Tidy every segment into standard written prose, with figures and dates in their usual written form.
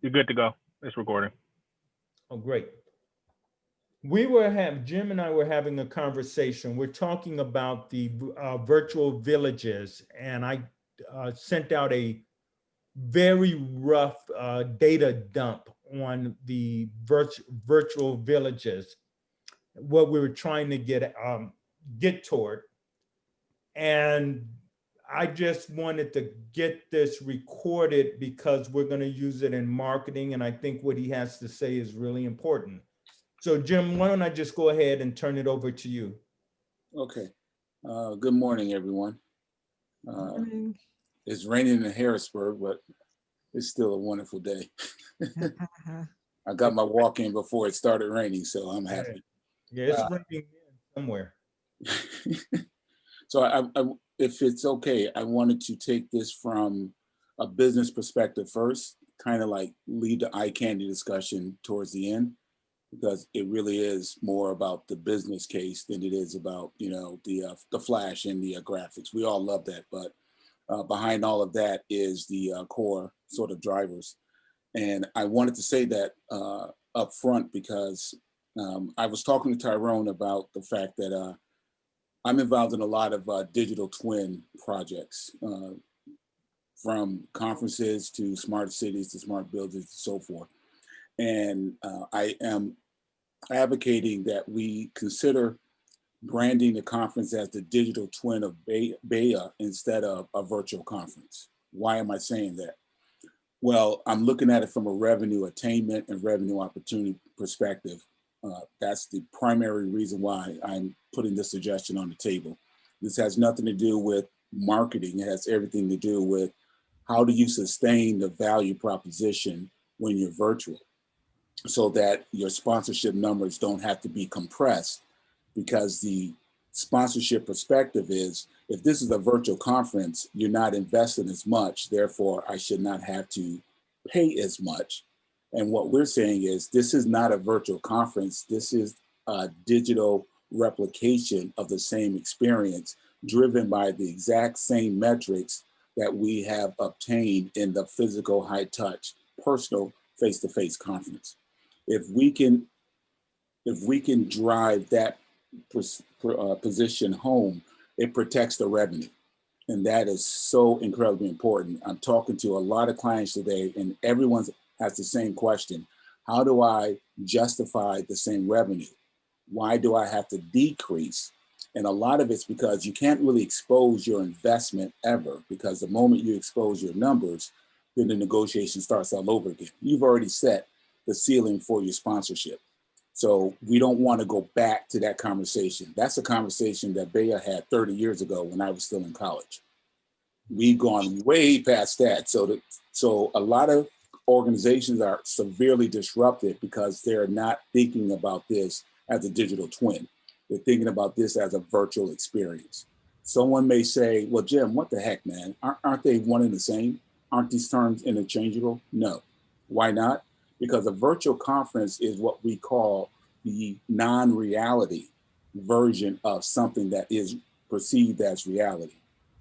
You're good to go. It's recording. Oh, great. Jim and I were having a conversation. We're talking about the virtual villages, and I sent out a very rough data dump on the virtual villages, what we were trying to get toward. And I just wanted to get this recorded because we're going to use it in marketing. And I think what he has to say is really important. So Jim, why don't I just go ahead and turn it over to you? Okay. Good morning, everyone. It's raining in Harrisburg, but it's still a wonderful day. I got my walk in before it started raining, so I'm happy. Yeah, it's raining somewhere. So if it's okay, I wanted to take this from a business perspective first, kind of like lead the eye candy discussion towards the end, because it really is more about the business case than it is about, the flash and the graphics. We all love that, but behind all of that is the core sort of drivers. And I wanted to say that up front because I was talking to Tyrone about the fact that I'm involved in a lot of digital twin projects, from conferences to smart cities to smart buildings and so forth. And I am advocating that we consider branding the conference as the digital twin of BEYA instead of a virtual conference. Why am I saying that? Well, I'm looking at it from a revenue attainment and revenue opportunity perspective. That's the primary reason why I'm putting this suggestion on the table. This has nothing to do with marketing. It has everything to do with how do you sustain the value proposition when you're virtual so that your sponsorship numbers don't have to be compressed, because the sponsorship perspective is, if this is a virtual conference, you're not investing as much, therefore I should not have to pay as much. And what we're saying is, this is not a virtual conference. This is a digital replication of the same experience, driven by the exact same metrics that we have obtained in the physical, high touch, personal, face-to-face conference. If we can drive that position home, it protects the revenue. And that is so incredibly important. I'm talking to a lot of clients today, and everyone has the same question. How do I justify the same revenue? Why do I have to decrease? And a lot of it's because you can't really expose your investment ever, because the moment you expose your numbers, then the negotiation starts all over again. You've already set the ceiling for your sponsorship. So we don't want to go back to that conversation. That's a conversation that BEYA had 30 years ago when I was still in college. We've gone way past that. So a lot of organizations are severely disrupted because they're not thinking about this as a digital twin. They're thinking about this as a virtual experience. Someone may say, well, Jim, what the heck, man? Aren't they one and the same? Aren't these terms interchangeable? No. Why not? Because a virtual conference is what we call the non-reality version of something that is perceived as reality.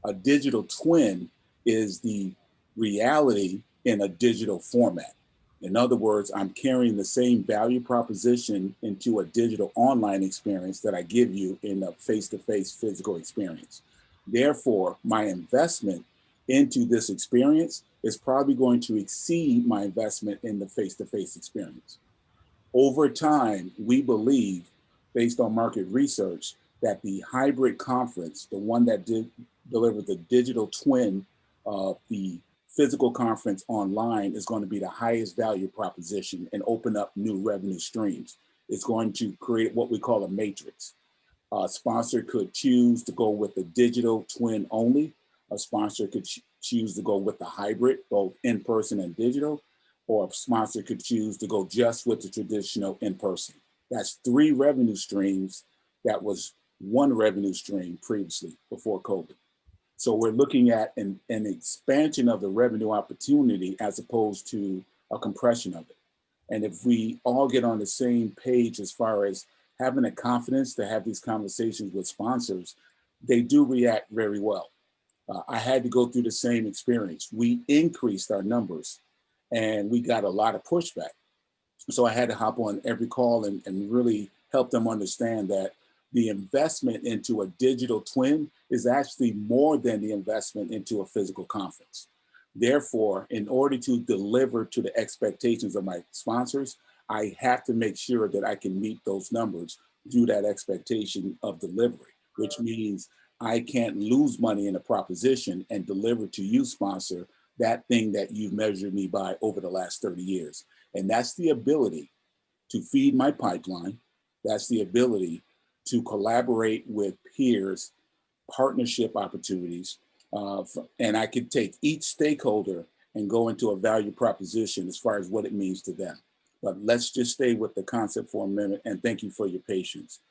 A digital twin is the reality in a digital format. In other words, I'm carrying the same value proposition into a digital online experience that I give you in a face-to-face physical experience. Therefore, my investment into this experience is probably going to exceed my investment in the face-to-face experience. Over time, we believe, based on market research, that the hybrid conference, the one that delivered the digital twin of the physical conference online, is going to be the highest value proposition and open up new revenue streams. It's going to create what we call a matrix. A sponsor could choose to go with the digital twin only. A sponsor could choose to go with the hybrid, both in-person and digital, or a sponsor could choose to go just with the traditional in-person. That's 3 revenue streams. That was 1 revenue stream previously before COVID. So we're looking at an expansion of the revenue opportunity as opposed to a compression of it. And if we all get on the same page as far as having the confidence to have these conversations with sponsors, they do react very well. I had to go through the same experience. We increased our numbers, and we got a lot of pushback. So I had to hop on every call and really help them understand that the investment into a digital twin is actually more than the investment into a physical conference. Therefore, in order to deliver to the expectations of my sponsors, I have to make sure that I can meet those numbers through that expectation of delivery, which means I can't lose money in a proposition and deliver to you, sponsor, that thing that you've measured me by over the last 30 years. And that's the ability to feed my pipeline. That's the ability to collaborate with peers, partnership opportunities. And I could take each stakeholder and go into a value proposition as far as what it means to them. But let's just stay with the concept for a minute, and thank you for your patience.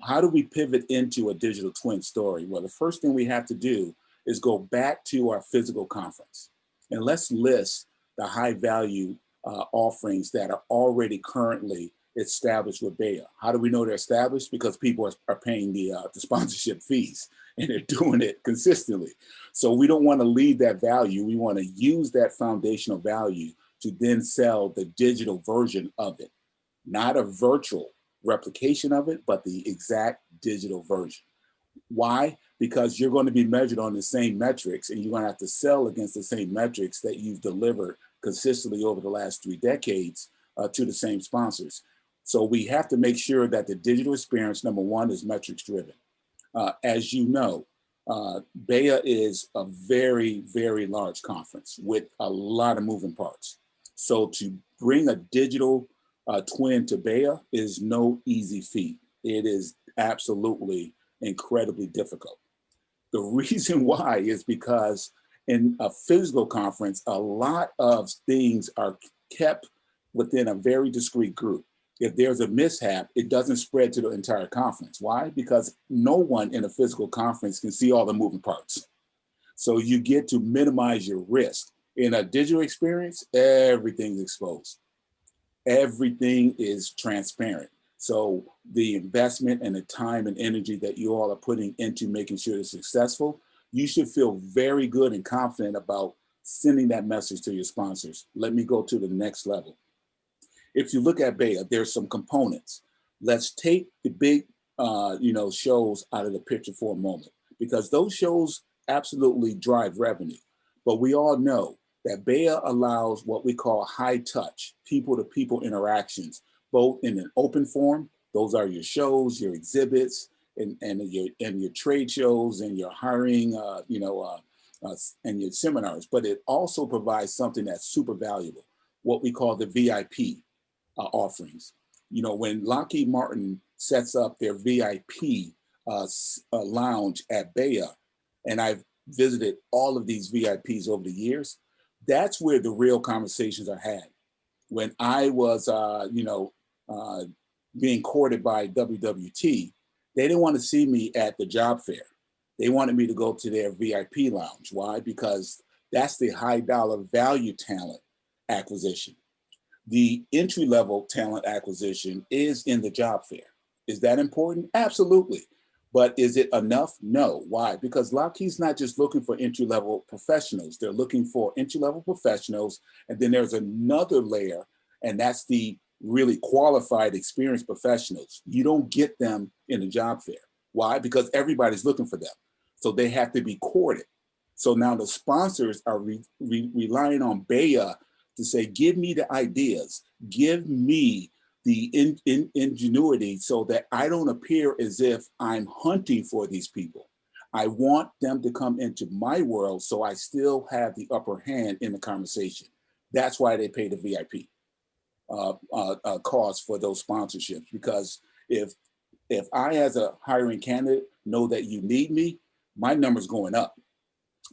How do we pivot into a digital twin story? Well, the first thing we have to do is go back to our physical conference, and let's list the high value offerings that are already currently established with BEYA. How do we know they're established? Because people are paying the sponsorship fees, and they're doing it consistently. So we don't want to leave that value. We want to use that foundational value to then sell the digital version of it, not a virtual replication of it, but the exact digital version. Why? Because you're going to be measured on the same metrics, and you're going to have to sell against the same metrics that you've delivered consistently over the last 3 decades to the same sponsors. So we have to make sure that the digital experience, number one, is metrics driven. As you know, BEYA is a very, very large conference with a lot of moving parts. So to bring a digital twin to BEYA is no easy feat. It is absolutely incredibly difficult. The reason why is because in a physical conference, a lot of things are kept within a very discrete group. If there's a mishap, it doesn't spread to the entire conference. Why? Because no one in a physical conference can see all the moving parts. So you get to minimize your risk. In a digital experience, everything's exposed. Everything is transparent. So the investment and the time and energy that you all are putting into making sure it's successful, you should feel very good and confident about sending that message to your sponsors. Let me go to the next level. If you look at BEYA, there's some components. Let's take the big shows out of the picture for a moment, because those shows absolutely drive revenue. But we all know that BEYA allows what we call high touch, people-to-people interactions, both in an open form. Those are your shows, your exhibits, and your trade shows, and your hiring, and your seminars. But it also provides something that's super valuable, what we call the VIP offerings. You know, when Lockheed Martin sets up their VIP lounge at BEYA, and I've visited all of these VIPs over the years, that's where the real conversations are had. When I was, being courted by WWT, they didn't want to see me at the job fair. They wanted me to go to their VIP lounge. Why? Because that's the high dollar value talent acquisition. The entry-level talent acquisition is in the job fair. Is that important? Absolutely. But is it enough? No. Why? Because Lockheed's not just looking for entry-level professionals. They're looking for entry-level professionals. And then there's another layer, and that's the really qualified, experienced professionals. You don't get them in the job fair. Why? Because everybody's looking for them. So they have to be courted. So now the sponsors are relying on BEYA to say, give me the ideas, give me the ingenuity so that I don't appear as if I'm hunting for these people. I want them to come into my world so I still have the upper hand in the conversation. That's why they pay the VIP cost for those sponsorships. Because if I, as a hiring candidate, know that you need me, my number's going up.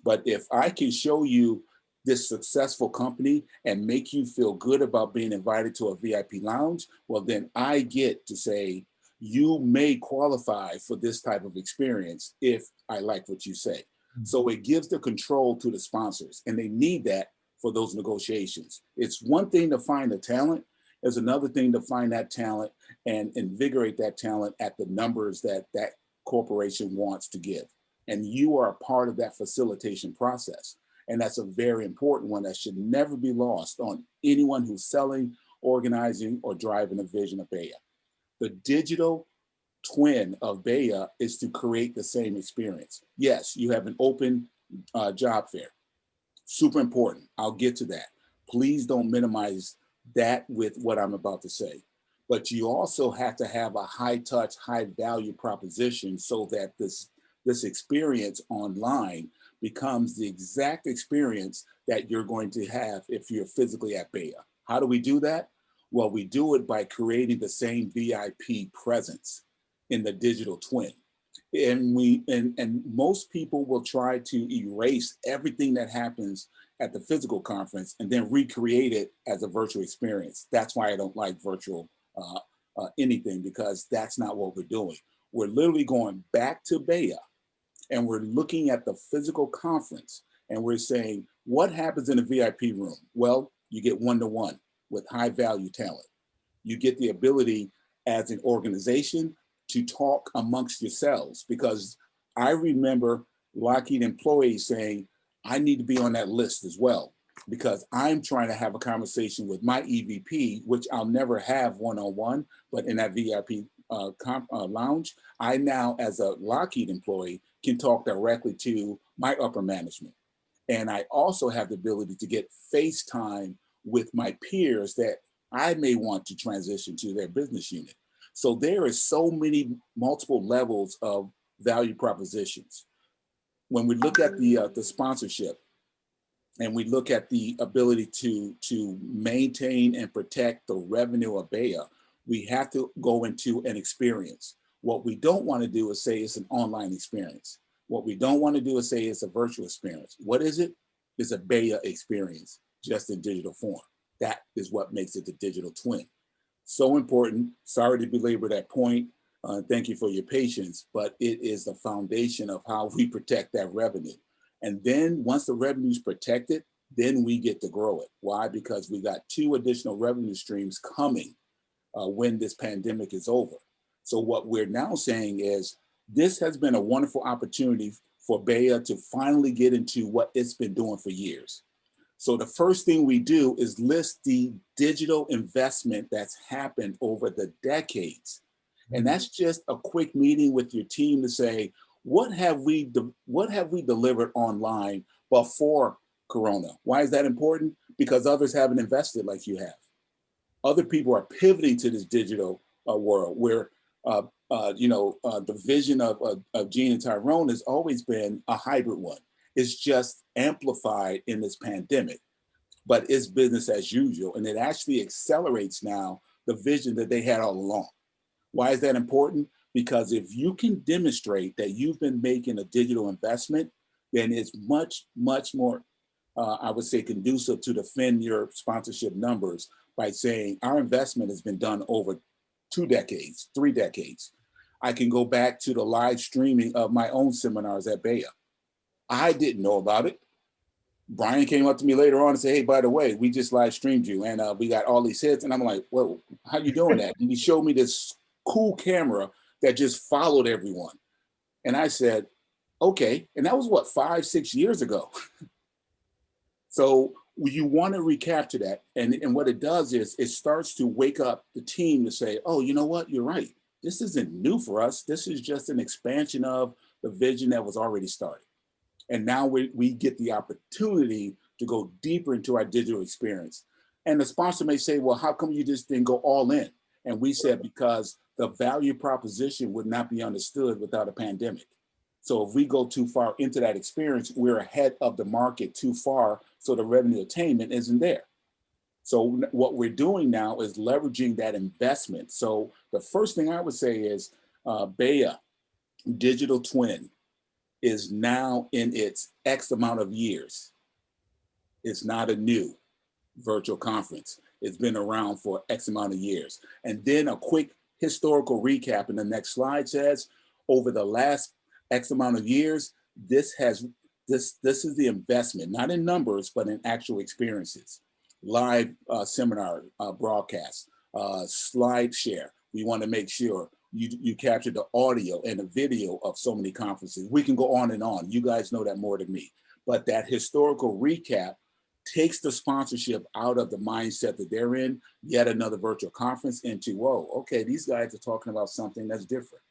But if I can show you this successful company and make you feel good about being invited to a VIP lounge, well, then I get to say, you may qualify for this type of experience if I like what you say. Mm-hmm. So it gives the control to the sponsors, and they need that for those negotiations. It's one thing to find the talent, it's another thing to find that talent and invigorate that talent at the numbers that that corporation wants to give. And you are a part of that facilitation process. And that's a very important one that should never be lost on anyone who's selling, organizing, or driving a vision of BEYA. The digital twin of BEYA is to create the same experience. Yes, you have an open job fair. Super important. I'll get to that. Please don't minimize that with what I'm about to say. But you also have to have a high touch, high value proposition so that this experience online becomes the exact experience that you're going to have if you're physically at BEYA. How do we do that? Well, we do it by creating the same VIP presence in the digital twin. And most people will try to erase everything that happens at the physical conference and then recreate it as a virtual experience. That's why I don't like virtual anything, because that's not what we're doing. We're literally going back to BEYA and we're looking at the physical conference and we're saying, what happens in a VIP room? Well, you get one-to-one with high value talent. You get the ability as an organization to talk amongst yourselves, because I remember Lockheed employees saying, I need to be on that list as well, because I'm trying to have a conversation with my EVP, which I'll never have one-on-one, but in that VIP lounge, I now, as a Lockheed employee, can talk directly to my upper management. And I also have the ability to get FaceTime with my peers that I may want to transition to their business unit. So there is so many multiple levels of value propositions. When we look at the sponsorship and we look at the ability to maintain and protect the revenue of BEYA, we have to go into an experience. What we don't want to do is say it's an online experience. What we don't want to do is say it's a virtual experience. What is it? It's a BEYA experience, just in digital form. That is what makes it the digital twin. So important. Sorry to belabor that point. Thank you for your patience, but it is the foundation of how we protect that revenue. And then once the revenue is protected, then we get to grow it. Why? Because we got 2 additional revenue streams coming when this pandemic is over. So what we're now saying is, this has been a wonderful opportunity for BEYA to finally get into what it's been doing for years. So the first thing we do is list the digital investment that's happened over the decades. And that's just a quick meeting with your team to say, what have we delivered online before Corona? Why is that important? Because others haven't invested like you have. Other people are pivoting to this digital world where the vision of Gene and Tyrone has always been a hybrid one. It's just amplified in this pandemic, but it's business as usual. And it actually accelerates now the vision that they had all along. Why is that important? Because if you can demonstrate that you've been making a digital investment, then it's much, much more, I would say, conducive to defend your sponsorship numbers by saying our investment has been done over 2 decades, 3 decades. I can go back to the live streaming of my own seminars at BEYA. I didn't know about it. Brian came up to me later on and said, hey, by the way, we just live streamed you and we got all these hits. And I'm like, well, how you doing that? And he showed me this cool camera that just followed everyone. And I said, okay. And that was what, 5, 6 years ago. So you want to recapture that. And what it does is it starts to wake up the team to say, oh, you know what? You're right. This isn't new for us. This is just an expansion of the vision that was already started. And now we get the opportunity to go deeper into our digital experience. And the sponsor may say, well, how come you just didn't go all in? And we said, because the value proposition would not be understood without a pandemic. So if we go too far into that experience, we're ahead of the market too far, so the revenue attainment isn't there. So what we're doing now is leveraging that investment. So the first thing I would say is BEYA Digital Twin is now in its X amount of years. It's not a new virtual conference. It's been around for X amount of years. And then a quick historical recap in the next slide says, over the last X amount of years, this is the investment, not in numbers, but in actual experiences. Live seminar broadcasts, slide share. We want to make sure you capture the audio and the video of so many conferences. We can go on and on. You guys know that more than me. But that historical recap takes the sponsorship out of the mindset that they're in, yet another virtual conference, into, whoa, okay, these guys are talking about something that's different.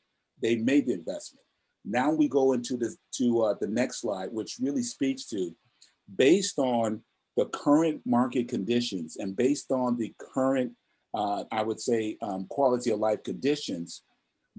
They made the investment. Now we go into the next slide, which really speaks to, based on the current market conditions and based on the current, I would say, quality of life conditions,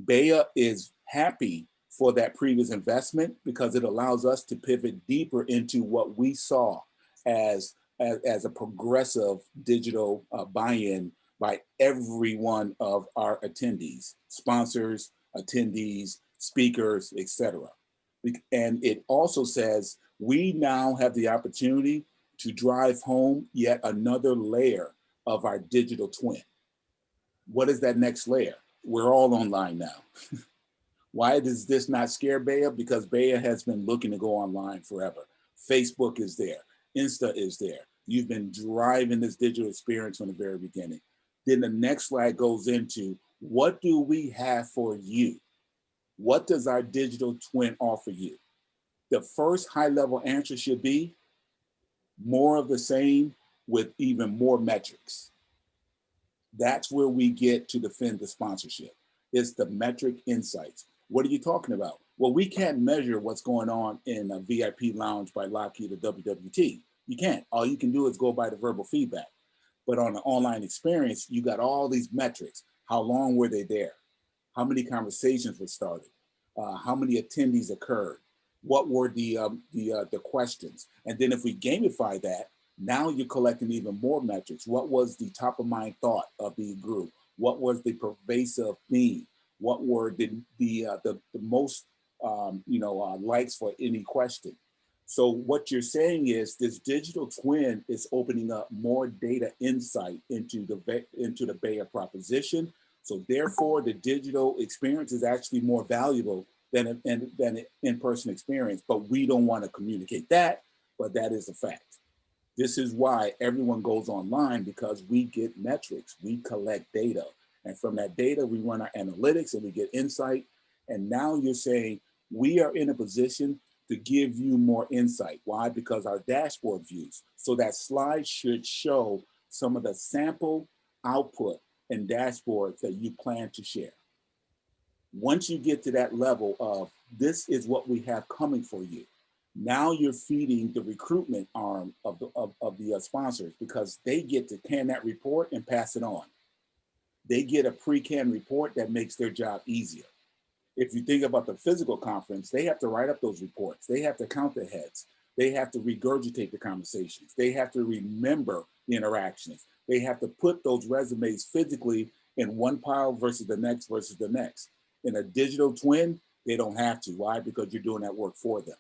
BEYA is happy for that previous investment because it allows us to pivot deeper into what we saw as a progressive digital buy-in by every one of our attendees, sponsors, attendees, speakers, etc. And it also says we now have the opportunity to drive home yet another layer of our digital twin. What is that next layer? We're all online now. Why does this not scare BEYA? Because BEYA has been looking to go online forever. Facebook is there. Insta is there. You've been driving this digital experience from the very beginning. Then the next slide goes into, what do we have for you? What does our digital twin offer you? The first high-level answer should be more of the same with even more metrics. That's where we get to defend the sponsorship. It's the metric insights. What are you talking about? Well, we can't measure what's going on in a VIP lounge by Lockheed or WWT. You can't. All you can do is go by the verbal feedback. But on an online experience, you got all these metrics. How long were they there? How many conversations were started? How many attendees occurred? What were the questions? And then if we gamify that, now you're collecting even more metrics. What was the top of mind thought of the group? What was the pervasive theme? What were the most likes for any question? So what you're saying is this digital twin is opening up more data insight into the BEYA proposition. So therefore, the digital experience is actually more valuable than an in-person experience. But we don't want to communicate that, but that is a fact. This is why everyone goes online, because we get metrics, we collect data. And from that data, we run our analytics and we get insight. And now you're saying we are in a position to give you more insight. Why? Because our dashboard views. So that slide should show some of the sample output and dashboards that you plan to share. Once you get to that level of this is what we have coming for you, now you're feeding the recruitment arm of the sponsors, because they get to can that report and pass it on. They get a pre-canned report that makes their job easier. If you think about the physical conference, they have to write up those reports. They have to count the heads. They have to regurgitate the conversations. They have to remember the interactions. They have to put those resumes physically in one pile versus the next versus the next. In a digital twin, they don't have to. Why? Because you're doing that work for them.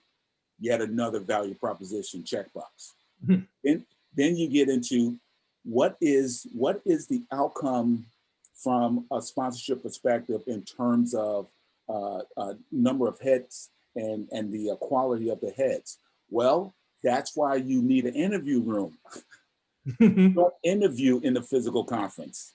Yet another value proposition checkbox. Then you get into what is the outcome from a sponsorship perspective in terms of number of heads and the quality of the heads. Well, that's why you need an interview room. Don't interview in the physical conference.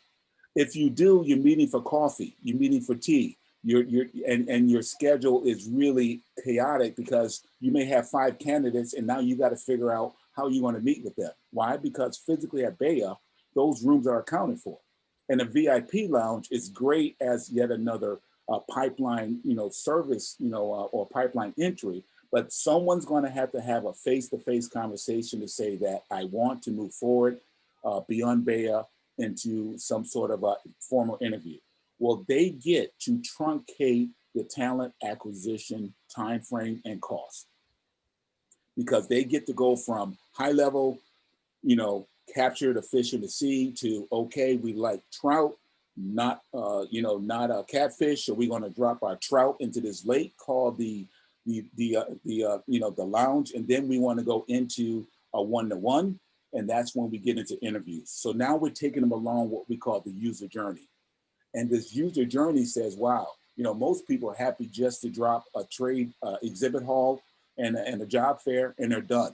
If you do, you're meeting for coffee, you're meeting for tea. And your schedule is really chaotic because you may have 5 candidates and now you got to figure out how you want to meet with them. Why? Because physically at BEYA, those rooms are accounted for. And a VIP lounge is great as yet another pipeline, service, or pipeline entry. But someone's going to have a face-to-face conversation to say that I want to move forward beyond BEYA into some sort of a formal interview. Well, they get to truncate the talent acquisition timeframe and cost, because they get to go from high level, capture the fish in the sea to, okay, we like trout, not a catfish. So we're going to drop our trout into this lake called the lounge, and then we want to go into a one-to-one, and that's when we get into interviews. So now we're taking them along what we call the user journey. And this user journey says, wow, most people are happy just to drop a trade exhibit hall and a job fair, and they're done.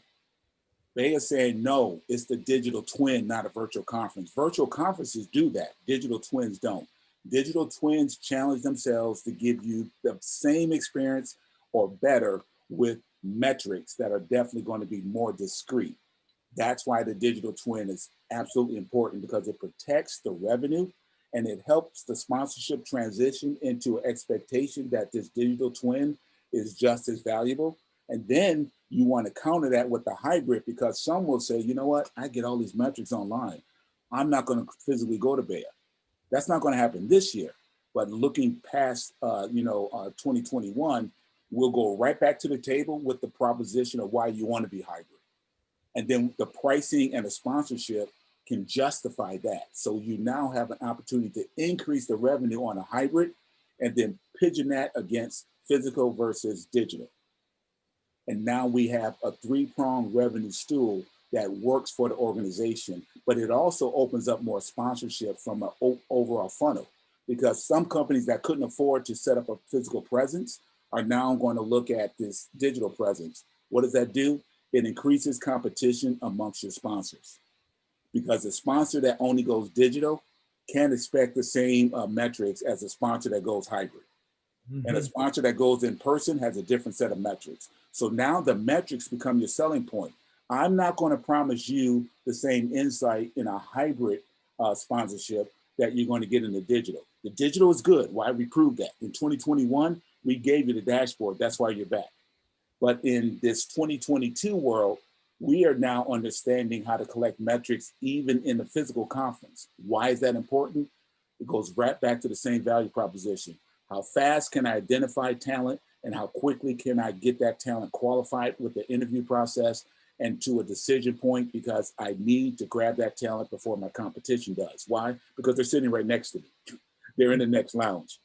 They are saying, no, it's the digital twin, not a virtual conference. Virtual conferences do that. Digital twins don't. Digital twins challenge themselves to give you the same experience or better with metrics that are definitely going to be more discrete. That's why the digital twin is absolutely important, because it protects the revenue and it helps the sponsorship transition into an expectation that this digital twin is just as valuable. And then you want to counter that with the hybrid, because some will say, you know what, I get all these metrics online. I'm not going to physically go to BEYA. That's not going to happen this year. But looking past, 2021, we'll go right back to the table with the proposition of why you want to be hybrid. And then the pricing and the sponsorship can justify that. So you now have an opportunity to increase the revenue on a hybrid and then pigeon that against physical versus digital. And now we have a three-pronged revenue stool that works for the organization, but it also opens up more sponsorship from an overall funnel, because some companies that couldn't afford to set up a physical presence are now going to look at this digital presence. What does that do? It increases competition amongst your sponsors, because a sponsor that only goes digital can't expect the same metrics as a sponsor that goes hybrid. Mm-hmm. And a sponsor that goes in person has a different set of metrics. So now the metrics become your selling point. I'm not going to promise you the same insight in a hybrid sponsorship that you're going to get in the digital. The digital is good. Why? We proved that. In 2021, we gave you the dashboard. That's why you're back. But in this 2022 world, we are now understanding how to collect metrics even in the physical conference. Why is that important? It goes right back to the same value proposition. How fast can I identify talent, and how quickly can I get that talent qualified with the interview process and to a decision point, because I need to grab that talent before my competition does. Why? Because they're sitting right next to me. They're in the next lounge.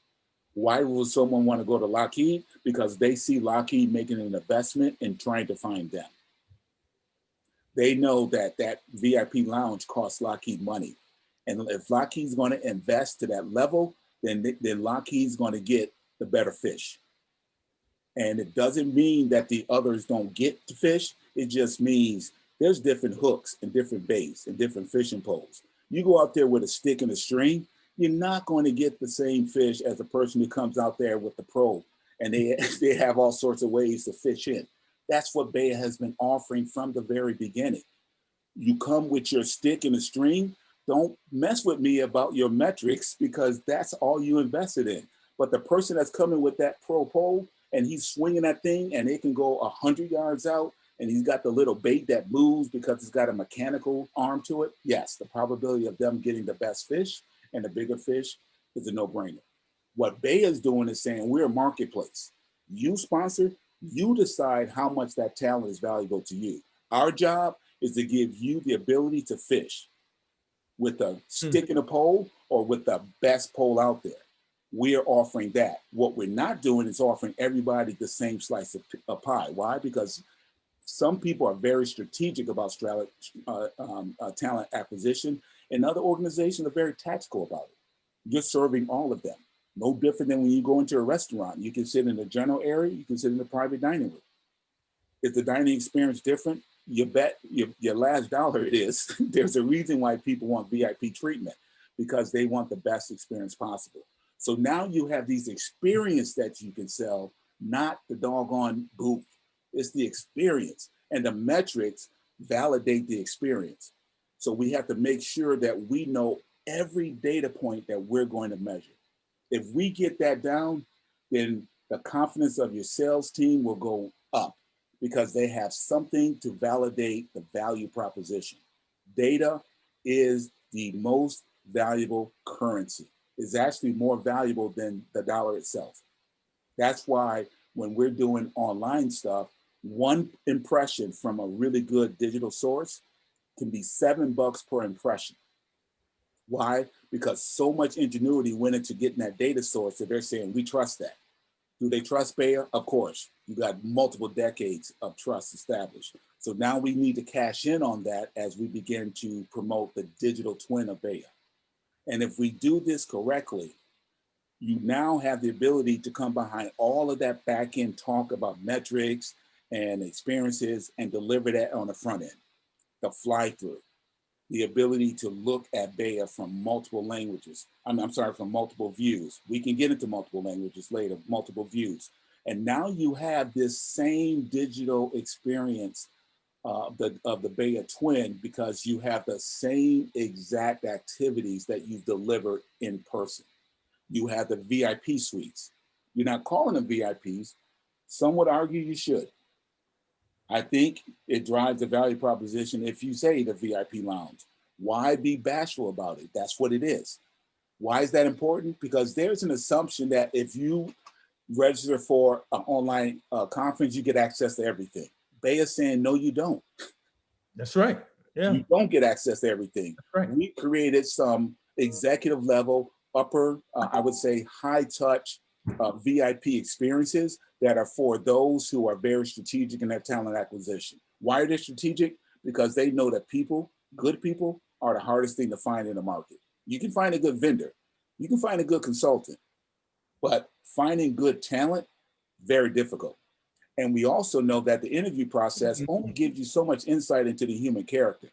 Why will someone want to go to Lockheed? Because they see Lockheed making an investment in trying to find them. They know that that VIP lounge costs Lockheed money. And if Lockheed's going to invest to that level, then Lockheed's going to get the better fish. And it doesn't mean that the others don't get to fish. It just means there's different hooks and different baits and different fishing poles. You go out there with a stick and a string, you're not going to get the same fish as a person who comes out there with the probe, and they have all sorts of ways to fish in. That's what BEYA has been offering from the very beginning. You come with your stick and a string. Don't mess with me about your metrics, because that's all you invested in. But the person that's coming with that pro pole and he's swinging that thing and it can go 100 yards out, and he's got the little bait that moves because it's got a mechanical arm to it, yes, the probability of them getting the best fish and the bigger fish is a no-brainer. What BEYA is doing is saying, we're a marketplace. You sponsor, you decide how much that talent is valuable to you. Our job is to give you the ability to fish with a stick in a pole or with the best pole out there. We're offering that. What we're not doing is offering everybody the same slice of pie. Why? Because some people are very strategic about talent acquisition, and other organizations are very tactical about it. You're serving all of them. No different than when you go into a restaurant. You can sit in the general area, you can sit in the private dining room. Is the dining experience different? You bet your last dollar it is. There's a reason why people want VIP treatment, because they want the best experience possible. So now you have these experiences that you can sell, not the doggone booth. It's the experience, and the metrics validate the experience. So we have to make sure that we know every data point that we're going to measure. If we get that down, then the confidence of your sales team will go up, because they have something to validate the value proposition. Data is the most valuable currency. It's actually more valuable than the dollar itself. That's why when we're doing online stuff, one impression from a really good digital source can be $7 per impression. Why? Because so much ingenuity went into getting that data source that they're saying, we trust that. Do they trust BEYA? Of course. You got multiple decades of trust established. So now we need to cash in on that as we begin to promote the digital twin of BEYA. And if we do this correctly, you now have the ability to come behind all of that back end talk about metrics and experiences and deliver that on the front end. The fly through, the ability to look at BEYA from multiple languages. From multiple views. We can get into multiple languages later, multiple views. And now you have this same digital experience of the BEYA twin, because you have the same exact activities that you've delivered in person. You have the VIP suites. You're not calling them VIPs. Some would argue you should. I think it drives the value proposition if you say the VIP lounge. Why be bashful about it? That's what it is. Why is that important? Because there's an assumption that if you register for an online conference, you get access to everything. BEYA is saying, no, you don't. That's right. Yeah. You don't get access to everything. That's right. We created some executive level, upper, I would say high touch VIP experiences that are for those who are very strategic in their talent acquisition. Why are they strategic? Because they know that people, good people, are the hardest thing to find in the market. You can find a good vendor, you can find a good consultant, but finding good talent, very difficult. And we also know that the interview process only gives you so much insight into the human character.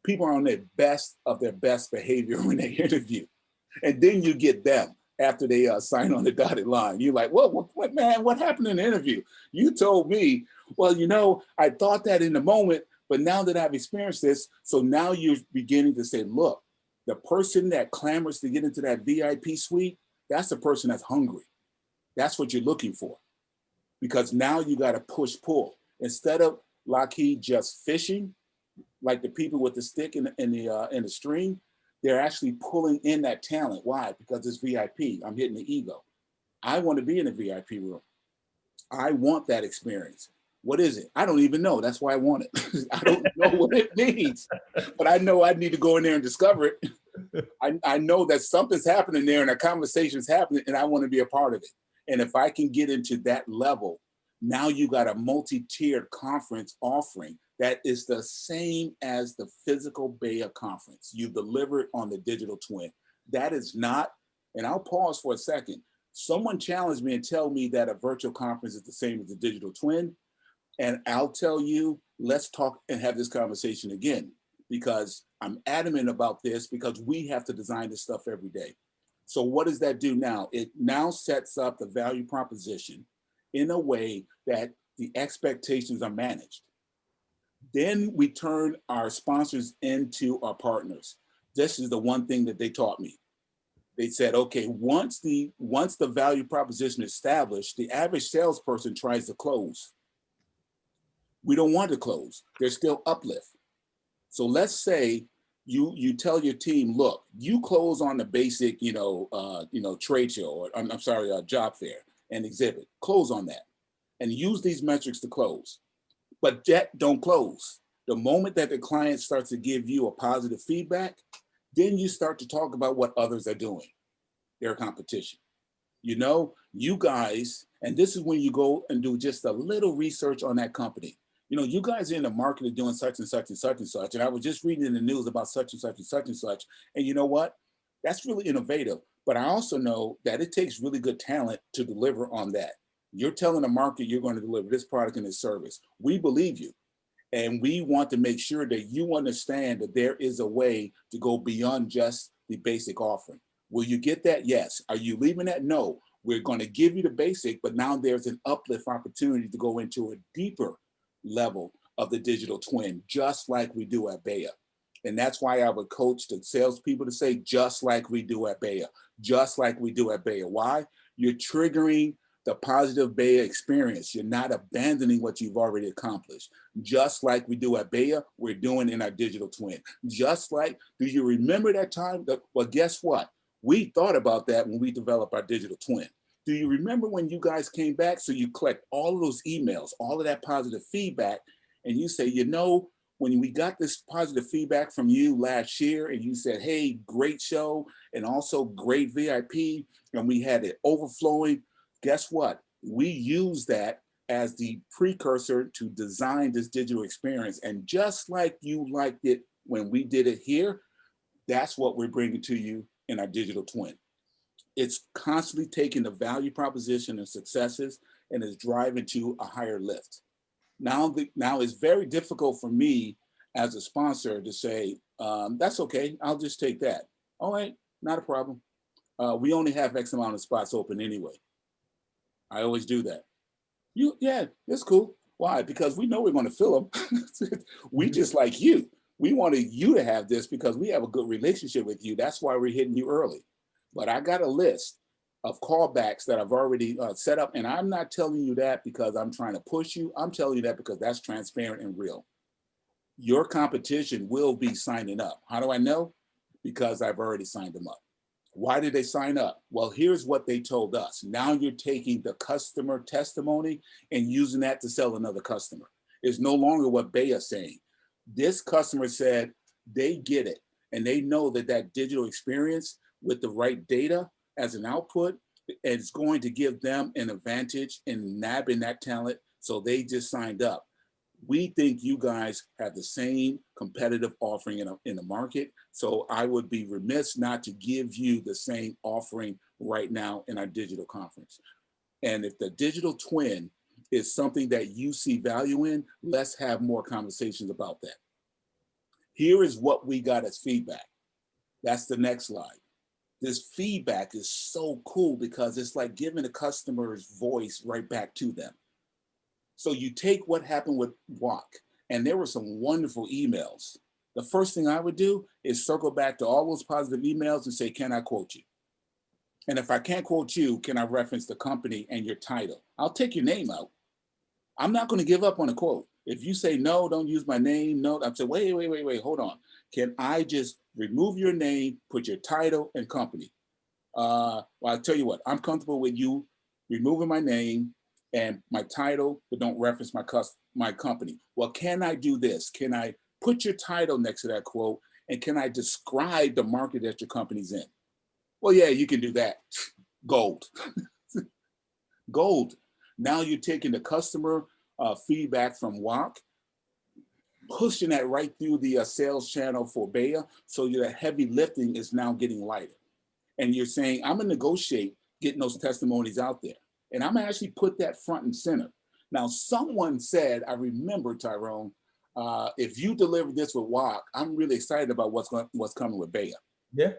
People are on their best of their best behavior when they interview. And then you get them after they sign on the dotted line. You're like, well, what, man, what happened in the interview? You told me, well, you know, I thought that in the moment, but now that I've experienced this, so now you're beginning to say, look, the person that clamors to get into that VIP suite, that's the person that's hungry. That's what you're looking for. Because now you got to push pull. Instead of Lockheed just fishing, like the people with the stick in the string, they're actually pulling in that talent. Why? Because it's VIP. I'm hitting the ego. I want to be in a VIP room. I want that experience. What is it? I don't even know. That's why I want it. I don't know what it means, but I know I need to go in there and discover it. I know that something's happening there and a conversation's happening, and I want to be a part of it. And if I can get into that level, now you got a multi-tiered conference offering that is the same as the physical BEYA conference. You deliver it on the digital twin. That is not, and I'll pause for a second. Someone challenged me and tell me that a virtual conference is the same as the digital twin. And I'll tell you, let's talk and have this conversation again, because I'm adamant about this, because we have to design this stuff every day. So what does that do now? It now sets up the value proposition in a way that the expectations are managed. Then we turn our sponsors into our partners. This is the one thing that they taught me. They said, okay, once the value proposition is established, the average salesperson tries to close. We don't want to close. There's still uplift. So let's say you tell your team, look, you close on the basic, trade show, or I'm sorry, job fair and exhibit. Close on that, and use these metrics to close. But yet, don't close. The moment that the client starts to give you a positive feedback, then you start to talk about what others are doing, their competition. You know, you guys, and this is when you go and do just a little research on that company. You know, you guys are in the market of doing such and such and such and such. And I was just reading in the news about such and such and such and such. And you know what? That's really innovative. But I also know that it takes really good talent to deliver on that. You're telling the market you're going to deliver this product and this service. We believe you. And we want to make sure that you understand that there is a way to go beyond just the basic offering. Will you get that? Yes. Are you leaving that? No. We're going to give you the basic, but now there's an uplift opportunity to go into a deeper level of the digital twin, just like we do at BEYA. And that's why I would coach the salespeople to say, just like we do at BEYA, just like we do at BEYA. Why? You're triggering the positive BEYA experience. You're not abandoning what you've already accomplished. Just like we do at BEYA, we're doing in our digital twin. Just like, do you remember that time? Well, guess what? We thought about that when we developed our digital twin. Do you remember when you guys came back? So you collect all of those emails, all of that positive feedback, and you say, you know, when we got this positive feedback from you last year, and you said, hey, great show, and also great VIP, and we had it overflowing, guess what? We use that as the precursor to design this digital experience. And just like you liked it when we did it here, that's what we're bringing to you in our digital twin. It's constantly taking the value proposition and successes and is driving to a higher lift. Now it's very difficult for me as a sponsor to say, that's okay, I'll just take that. All right, not a problem. We only have X amount of spots open anyway. I always do that. Yeah, it's cool. Why? Because we know we're going to fill them. We just like you. We wanted you to have this because we have a good relationship with you. That's why we're hitting you early. But I got a list of callbacks that I've already set up. And I'm not telling you that because I'm trying to push you. I'm telling you that because that's transparent and real. Your competition will be signing up. How do I know? Because I've already signed them up. Why did they sign up? Well, here's what they told us. Now you're taking the customer testimony and using that to sell another customer. It's no longer what BEYA is saying. This customer said they get it and they know that that digital experience with the right data as an output is going to give them an advantage in nabbing that talent. So they just signed up. We think you guys have the same competitive offering in the market. So I would be remiss not to give you the same offering right now in our digital conference. And if the digital twin is something that you see value in, let's have more conversations about that. Here is what we got as feedback. That's the next slide. This feedback is so cool because it's like giving the customer's voice right back to them. So you take what happened with WAC, and there were some wonderful emails. The first thing I would do is circle back to all those positive emails and say, can I quote you? And if I can't quote you, can I reference the company and your title? I'll take your name out. I'm not going to give up on a quote. If you say, no, don't use my name, no, I'm saying, wait, hold on. Can I just remove your name, put your title and company? Well, I'll tell you what, I'm comfortable with you removing my name and my title, but don't reference my company. Well, can I do this? Can I put your title next to that quote? And can I describe the market that your company's in? Well, yeah, you can do that. Gold. Gold. Now you're taking the customer feedback from WAC, pushing that right through the sales channel for BEYA, so that heavy lifting is now getting lighter. And you're saying, I'm gonna negotiate getting those testimonies out there. And I'm gonna actually put that front and center. Now, someone said, I remember, Tyrone, if you deliver this with WAC, I'm really excited about what's coming with BEYA. Yeah.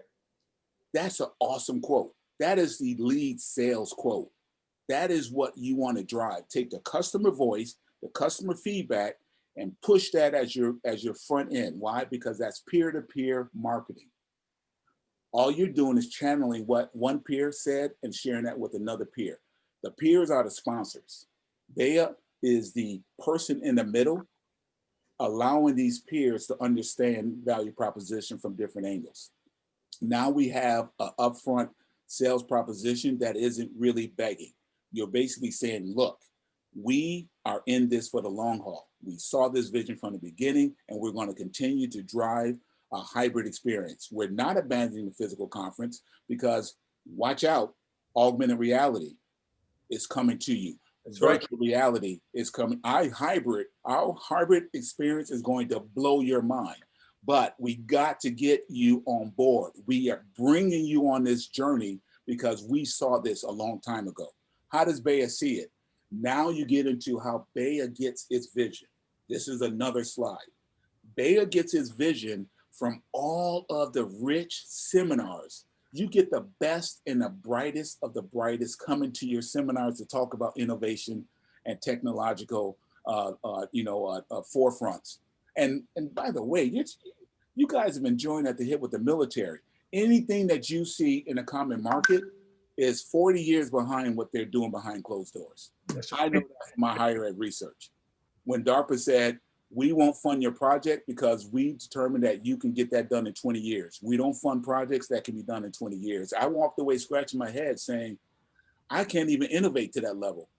That's an awesome quote. That is the lead sales quote. That is what you want to drive. Take the customer voice, the customer feedback, and push that as your front end. Why? Because that's peer-to-peer marketing. All you're doing is channeling what one peer said and sharing that with another peer. The peers are the sponsors. BEYA is the person in the middle, allowing these peers to understand value proposition from different angles. Now we have an upfront sales proposition that isn't really begging. You're basically saying, look, we are in this for the long haul. We saw this vision from the beginning, and we're going to continue to drive a hybrid experience. We're not abandoning the physical conference because, watch out, augmented reality is coming to you. That's Virtual right. reality is coming. Our hybrid experience is going to blow your mind. But we got to get you on board. We are bringing you on this journey because we saw this a long time ago. How does BEYA see it? Now you get into how BEYA gets its vision. This is another slide. BEYA gets its vision from all of the rich seminars. You get the best and the brightest of the brightest coming to your seminars to talk about innovation and technological, forefronts. And by the way, you guys have been joined at the hip with the military. Anything that you see in a common market is 40 years behind what they're doing behind closed doors. That's I know right. that from my higher ed research. When DARPA said, we won't fund your project because we determined that you can get that done in 20 years. We don't fund projects that can be done in 20 years. I walked away scratching my head saying, I can't even innovate to that level.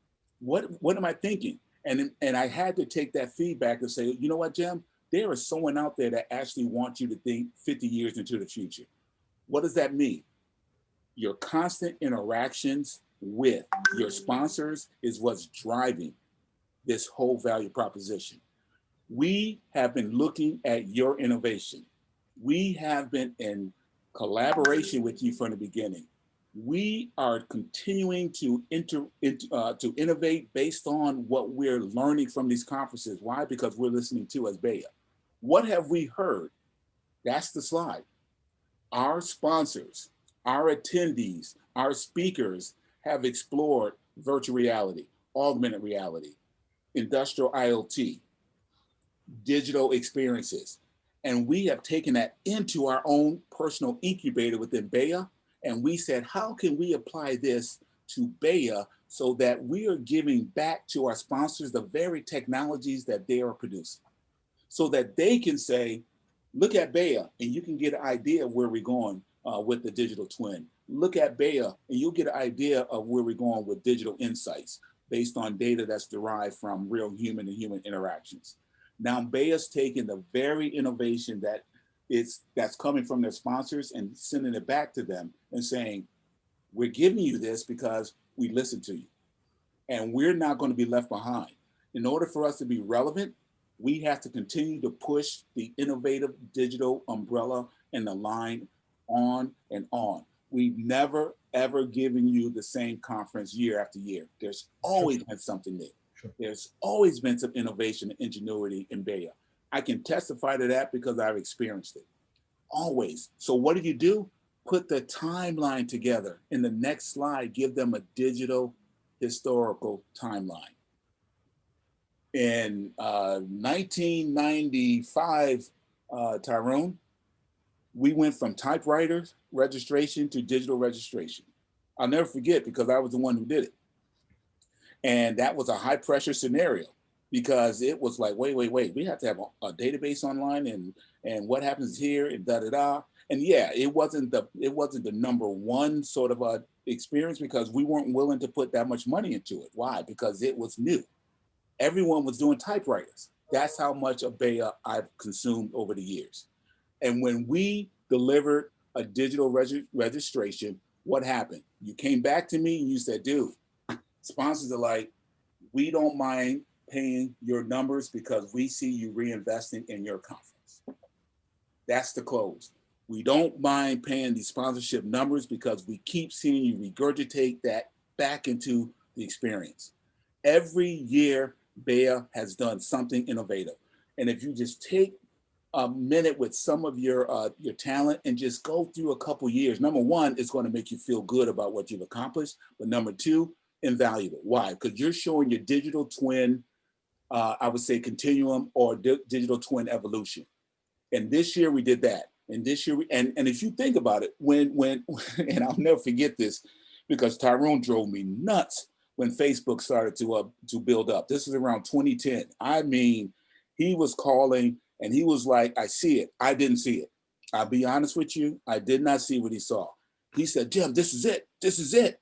What am I thinking? And I had to take that feedback and say, you know what, Jim? There is someone out there that actually wants you to think 50 years into the future. What does that mean? Your constant interactions with your sponsors is what's driving this whole value proposition. We have been looking at your innovation. We have been in collaboration with you from the beginning. We are continuing to innovate based on what we're learning from these conferences. Why? Because we're listening to as BEYA. What have we heard? That's the slide. Our sponsors, our attendees, our speakers have explored virtual reality. augmented reality, industrial IoT, digital experiences. And we have taken that into our own personal incubator within BEYA. And we said, how can we apply this to BEYA so that we are giving back to our sponsors the very technologies that they are producing, so that they can say, look at BEYA and you can get an idea of where we're going with the digital twin. Look at BEYA and you'll get an idea of where we're going with digital insights based on data that's derived from real human and human interactions. Now BEYA's taking the very innovation that's coming from their sponsors and sending it back to them and saying, we're giving you this because we listen to you and we're not going to be left behind. In order for us to be relevant, we have to continue to push the innovative digital umbrella and the line on and on. We've never, ever given you the same conference year after year. There's always been something new. There's always been some innovation and ingenuity in BEYA. I can testify to that because I've experienced it. Always. So what do? Put the timeline together. In the next slide, give them a digital historical timeline. In 1995, Tyrone, we went from typewriter registration to digital registration. I'll never forget because I was the one who did it. And that was a high pressure scenario because it was like, wait, we have to have a database online and what happens here and da-da-da. And yeah, it wasn't the number one sort of experience because we weren't willing to put that much money into it. Why? Because it was new. Everyone was doing typewriters. That's how much of BEYA I've consumed over the years. And when we delivered a digital registration, what happened? You came back to me and you said, dude, sponsors are like, we don't mind paying your numbers because we see you reinvesting in your conference. That's the close. We don't mind paying these sponsorship numbers because we keep seeing you regurgitate that back into the experience. Every year, BEYA has done something innovative. And if you just take a minute with some of your talent and just go through a couple years, number one, it's going to make you feel good about what you've accomplished. But number two, invaluable. Why? Because you're showing your digital twin, I would say continuum or digital twin evolution. And this year we did that. And this year, and if you think about it, when and I'll never forget this because Tyrone drove me nuts when Facebook started to build up. This is around 2010. I mean, he was calling and he was like, I see it. I didn't see it. I'll be honest with you. I did not see what he saw. He said, Jim, this is it. This is it.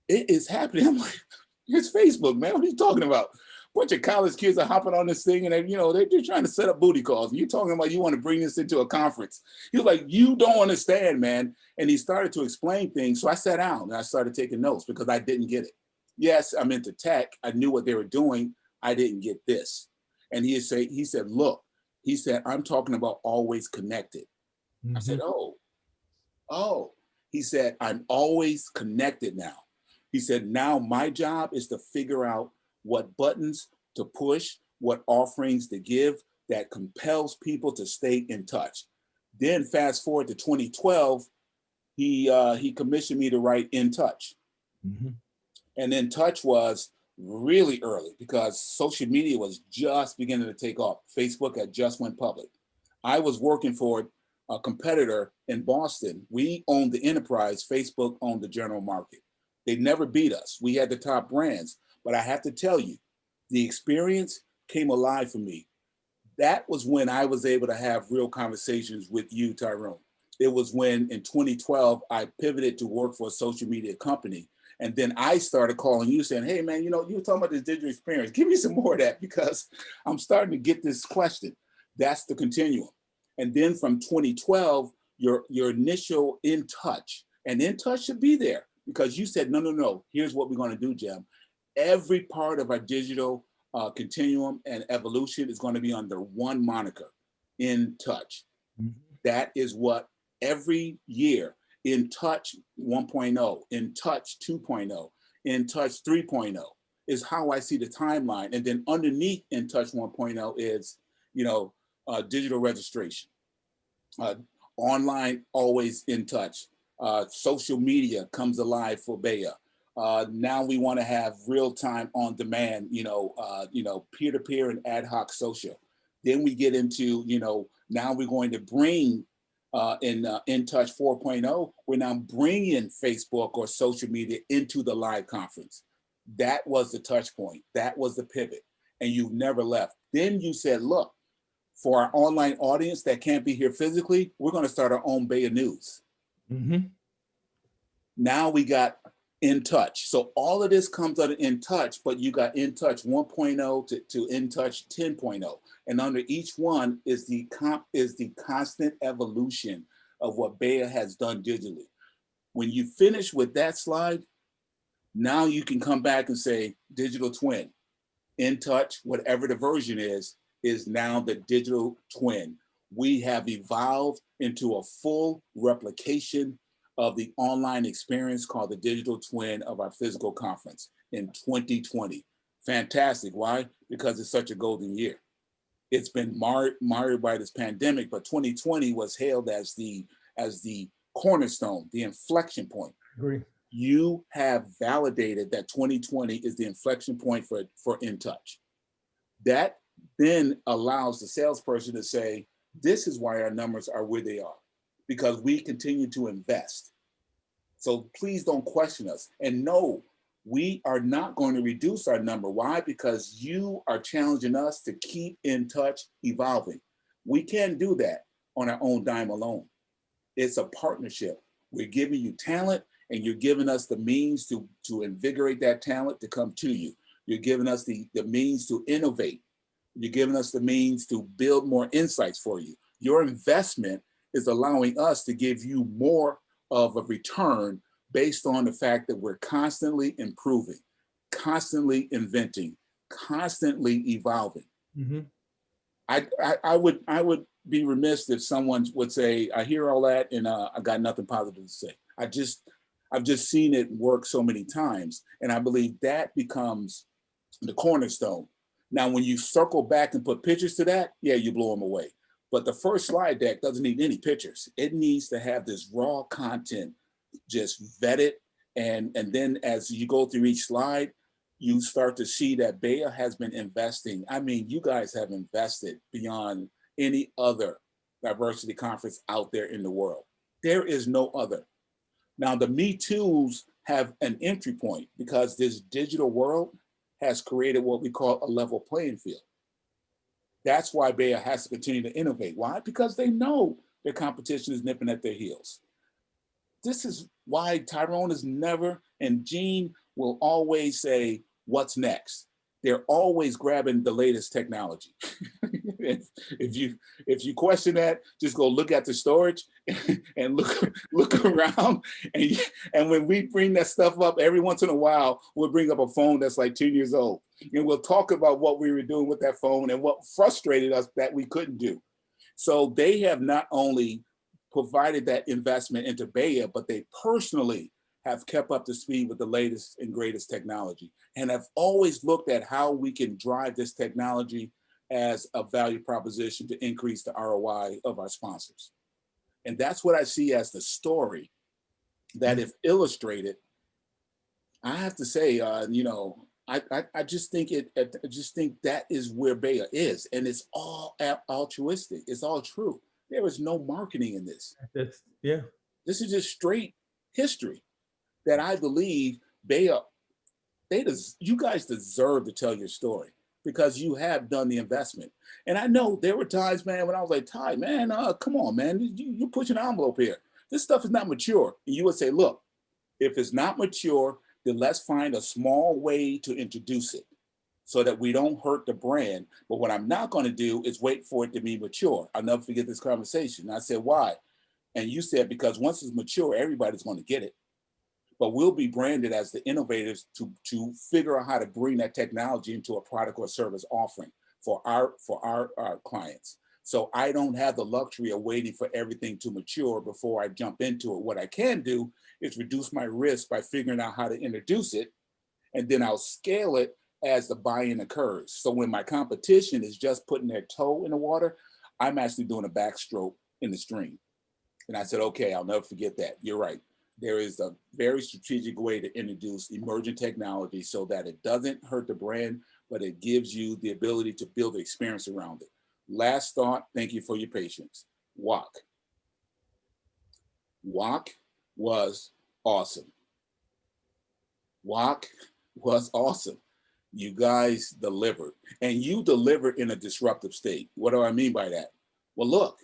It is happening. I'm like, it's Facebook, man. What are you talking about? A bunch of college kids are hopping on this thing and they're trying to set up booty calls. And you're talking about you want to bring this into a conference. He was like, you don't understand, man. And he started to explain things. So I sat down and I started taking notes because I didn't get it. Yes, I'm into tech. I knew what they were doing. I didn't get this. And he said, look, he said, I'm talking about always connected. Mm-hmm. I said, oh. He said, I'm always connected now. He said, now my job is to figure out what buttons to push, what offerings to give that compels people to stay in touch. Then fast forward to 2012, he commissioned me to write In Touch. Mm-hmm. And In Touch was really early because social media was just beginning to take off. Facebook had just went public. I was working for a competitor in Boston. We owned the enterprise. Facebook owned the general market. They never beat us. We had the top brands. But I have to tell you, the experience came alive for me. That was when I was able to have real conversations with you, Tyrone. It was when in 2012, I pivoted to work for a social media company. And then I started calling you saying, hey man, you were talking about this digital experience. Give me some more of that because I'm starting to get this question. That's the continuum. And then from 2012, your initial In Touch, and In Touch should be there because you said, no, here's what we're going to do, Jim. Every part of our digital continuum and evolution is going to be under one moniker, In Touch. Mm-hmm. That is what every year, In Touch 1.0, In Touch 2.0, In Touch 3.0 is how I see the timeline. And then underneath In Touch 1.0 is, digital registration, online, always in touch. Social media comes alive for BEYA. Now we want to have real time on demand, peer-to-peer and ad hoc social. Then we get into, now we're going to bring in Touch 4.0, we're now bringing Facebook or social media into the live conference. That was the touch point. That was the pivot. And you never left. Then you said, look, for our online audience that can't be here physically, we're going to start our own BEYA News. Mm-hmm. Now we got In Touch. So all of this comes out of In Touch, but you got In Touch 1.0 to In Touch 10.0. And under each one is the constant evolution of what BEYA has done digitally. When you finish with that slide, now you can come back and say digital twin. In Touch, whatever the version is now the digital twin. We have evolved into a full replication of the online experience called the digital twin of our physical conference in 2020. Fantastic. Why? Because it's such a golden year. It's been marred by this pandemic, but 2020 was hailed as the cornerstone, the inflection point. Agree. You have validated that 2020 is the inflection point for In Touch. That then allows the salesperson to say, this is why our numbers are where they are, because we continue to invest. So please don't question us. And no, we are not going to reduce our number. Why? Because you are challenging us to keep In Touch evolving. We can't do that on our own dime alone. It's a partnership. We're giving you talent, and you're giving us the means to invigorate that talent to come to you. You're giving us the means to innovate. You're giving us the means to build more insights for you. Your investment is allowing us to give you more of a return based on the fact that we're constantly improving, constantly inventing, constantly evolving. Mm-hmm. I would be remiss if someone would say, I hear all that and I got nothing positive to say. I've just seen it work so many times, and I believe that becomes the cornerstone. Now, when you circle back and put pictures to that, yeah, you blow them away. But the first slide deck doesn't need any pictures. It needs to have this raw content just vetted. And then as you go through each slide, you start to see that BEYA has been investing. I mean, you guys have invested beyond any other diversity conference out there in the world. There is no other. Now, the Me Too's have an entry point because this digital world has created what we call a level playing field. That's why BEYA has to continue to innovate. Why? Because they know their competition is nipping at their heels. This is why Tyrone is never, and Gene will always say, what's next? They're always grabbing the latest technology. if you question that, just go look at the storage and look around. And when we bring that stuff up, every once in a while, we'll bring up a phone that's like 10 years old. And we'll talk about what we were doing with that phone and what frustrated us that we couldn't do. So they have not only provided that investment into BEYA, but they personally have kept up to speed with the latest and greatest technology and have always looked at how we can drive this technology as a value proposition to increase the ROI of our sponsors. And that's what I see as the story that, if illustrated, I have to say, I just think that is where BEYA is, and it's all altruistic. It's all true. There is no marketing in this. Yeah. This is just straight history that I believe BEYA, you guys deserve to tell your story because you have done the investment. And I know there were times, man, when I was like, Ty, man, come on, man, you're pushing an envelope here. This stuff is not mature. And you would say, look, if it's not mature, then let's find a small way to introduce it so that we don't hurt the brand. But what I'm not going to do is wait for it to be mature. I'll never forget this conversation. I said, why? And you said, because once it's mature, everybody's going to get it. But we'll be branded as the innovators to figure out how to bring that technology into a product or service offering for our clients. So I don't have the luxury of waiting for everything to mature before I jump into it. What I can do is reduce my risk by figuring out how to introduce it, and then I'll scale it as the buy-in occurs. So when my competition is just putting their toe in the water, I'm actually doing a backstroke in the stream. And I said, okay, I'll never forget that. You're right. there is a very strategic way to introduce emerging technology so that it doesn't hurt the brand, but it gives you the ability to build the experience around it. Last thought, thank you for your patience. WOC. WOC was awesome. WOC was awesome. You guys delivered, and you delivered in a disruptive state. What do I mean by that? Well, look,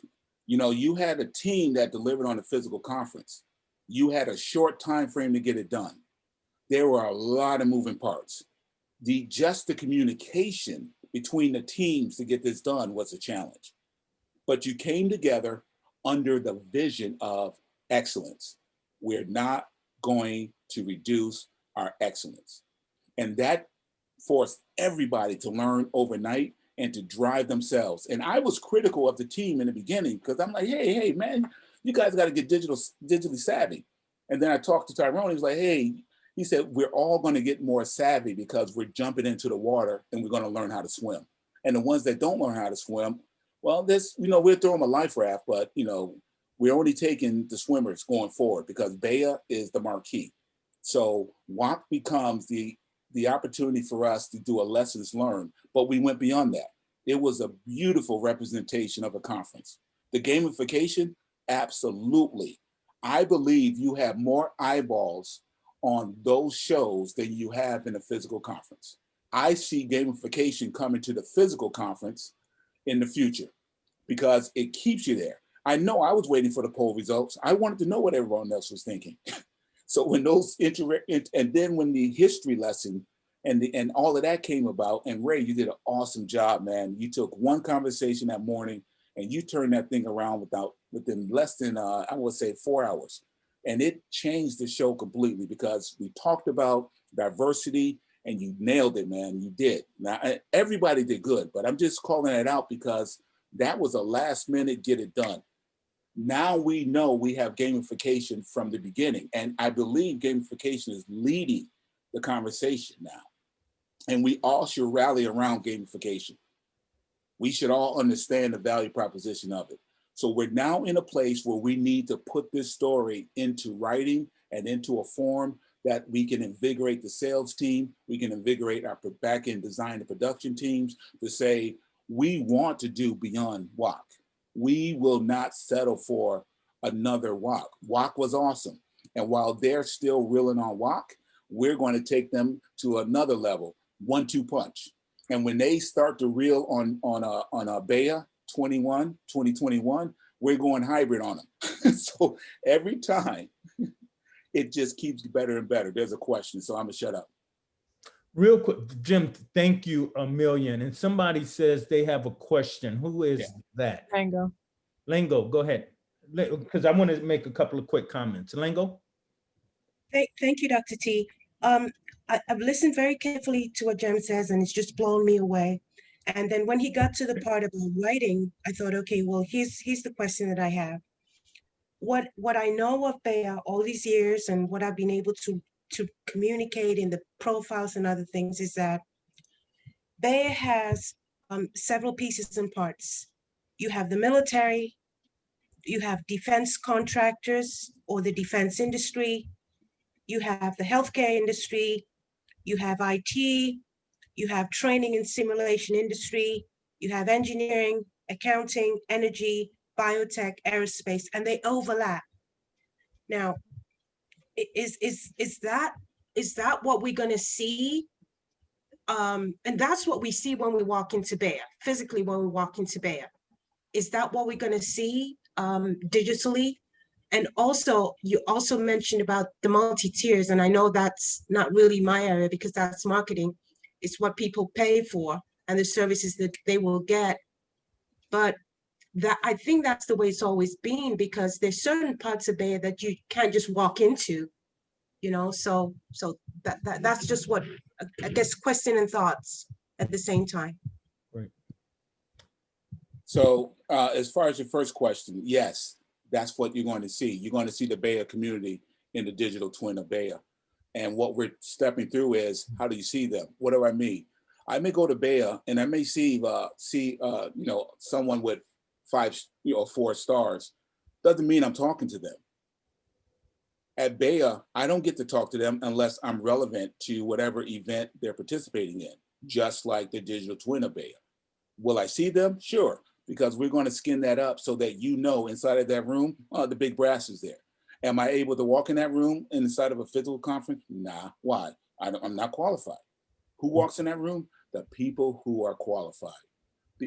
you know, you had a team that delivered on the physical conference. You had a short time frame to get it done. There were a lot of moving parts. Just the communication between the teams to get this done was a challenge. But you came together under the vision of excellence. We're not going to reduce our excellence. And that forced everybody to learn overnight and to drive themselves. And I was critical of the team in the beginning because I'm like, hey, man, you guys got to get digitally savvy. And then I talked to Tyrone. He was like, hey, he said, we're all going to get more savvy because we're jumping into the water and we're going to learn how to swim. And the ones that don't learn how to swim, well, this, you know, we'll throw them a life raft, but, you know, we're only taking the swimmers going forward because BEYA is the marquee. So WOC becomes the opportunity for us to do a lessons learned, but we went beyond that. It was a beautiful representation of a conference. The gamification, absolutely. I believe you have more eyeballs on those shows than you have in a physical conference. I see gamification coming to the physical conference in the future because it keeps you there. I know I was waiting for the poll results. I wanted to know what everyone else was thinking. So when those and then when the history lesson and all of that came about, and Ray, you did an awesome job, man. You took one conversation that morning and you turned that thing around within less than I would say 4 hours, and it changed the show completely because we talked about diversity and you nailed it, man. You did. Now everybody did good, but I'm just calling it out because that was a last minute get it done. Now we know we have gamification from the beginning. And I believe gamification is leading the conversation now. And we all should rally around gamification. We should all understand the value proposition of it. So we're now in a place where we need to put this story into writing and into a form that we can invigorate the sales team. We can invigorate our back-end design and production teams to say, we want to do beyond WOC. We will not settle for another WOC. WOC was awesome. And while they're still reeling on WOC, we're going to take them to another level, 1-2 punch. And when they start to reel on a BEYA 2021, we're going hybrid on them. So every time, it just keeps better and better. There's a question, so I'm gonna shut up. Real quick, Jim, thank you a million. And somebody says they have a question. Who is that? Lango. Lango, go ahead. Because I want to make a couple of quick comments. Lango? Thank you, Dr. T. I've listened very carefully to what Jim says, and it's just blown me away. And then when he got to the part about writing, I thought, okay, well, here's the question that I have. What I know of BEYA all these years and what I've been able to communicate in the profiles and other things is that BEYA has several pieces and parts. You have the military, you have defense contractors or the defense industry, you have the healthcare industry, you have IT, you have training and simulation industry, you have engineering, accounting, energy, biotech, aerospace, and they overlap. Now, is that what we're going to see? And that's what we see when we walk into BEYA, physically when we walk into BEYA. Is that what we're going to see digitally? And also, you also mentioned about the multi-tiers, and I know that's not really my area because that's marketing. It's what people pay for and the services that they will get. But that I think that's the way it's always been, because there's certain parts of BEYA that you can't just walk into, you know. So that's just what I guess question and thoughts at the same time. Right. So as far as your first question, yes, that's what you're going to see. You're going to see the BEYA community in the digital twin of BEYA. And what we're stepping through is, how do you see them? What do I mean? I may go to BEYA and I may see someone with 5 or 4 stars. Doesn't mean I'm talking to them. At BEYA, I don't get to talk to them unless I'm relevant to whatever event they're participating in, just like the digital twin of BEYA. Will I see them? Sure, because we're going to skin that up so that you know inside of that room, the big brass is there. Am I able to walk in that room inside of a physical conference? Nah. Why? I'm not qualified. Who walks in that room? The people who are qualified.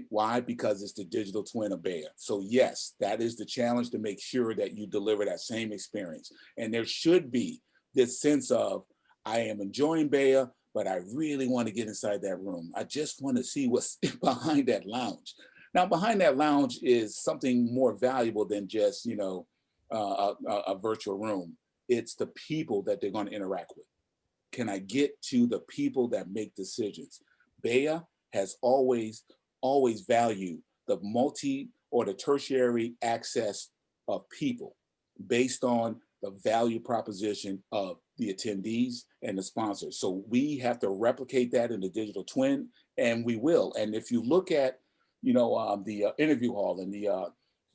Why? Because it's the digital twin of BEYA. So yes, that is the challenge, to make sure that you deliver that same experience. And there should be this sense of, I am enjoying BEYA, but I really want to get inside that room. I just want to see what's behind that lounge. Now, behind that lounge is something more valuable than just, a virtual room. It's the people that they're going to interact with. Can I get to the people that make decisions? BEYA has always valued the multi or the tertiary access of people based on the value proposition of the attendees and the sponsors. So we have to replicate that in the digital twin, and we will. And if you look at, the interview hall and the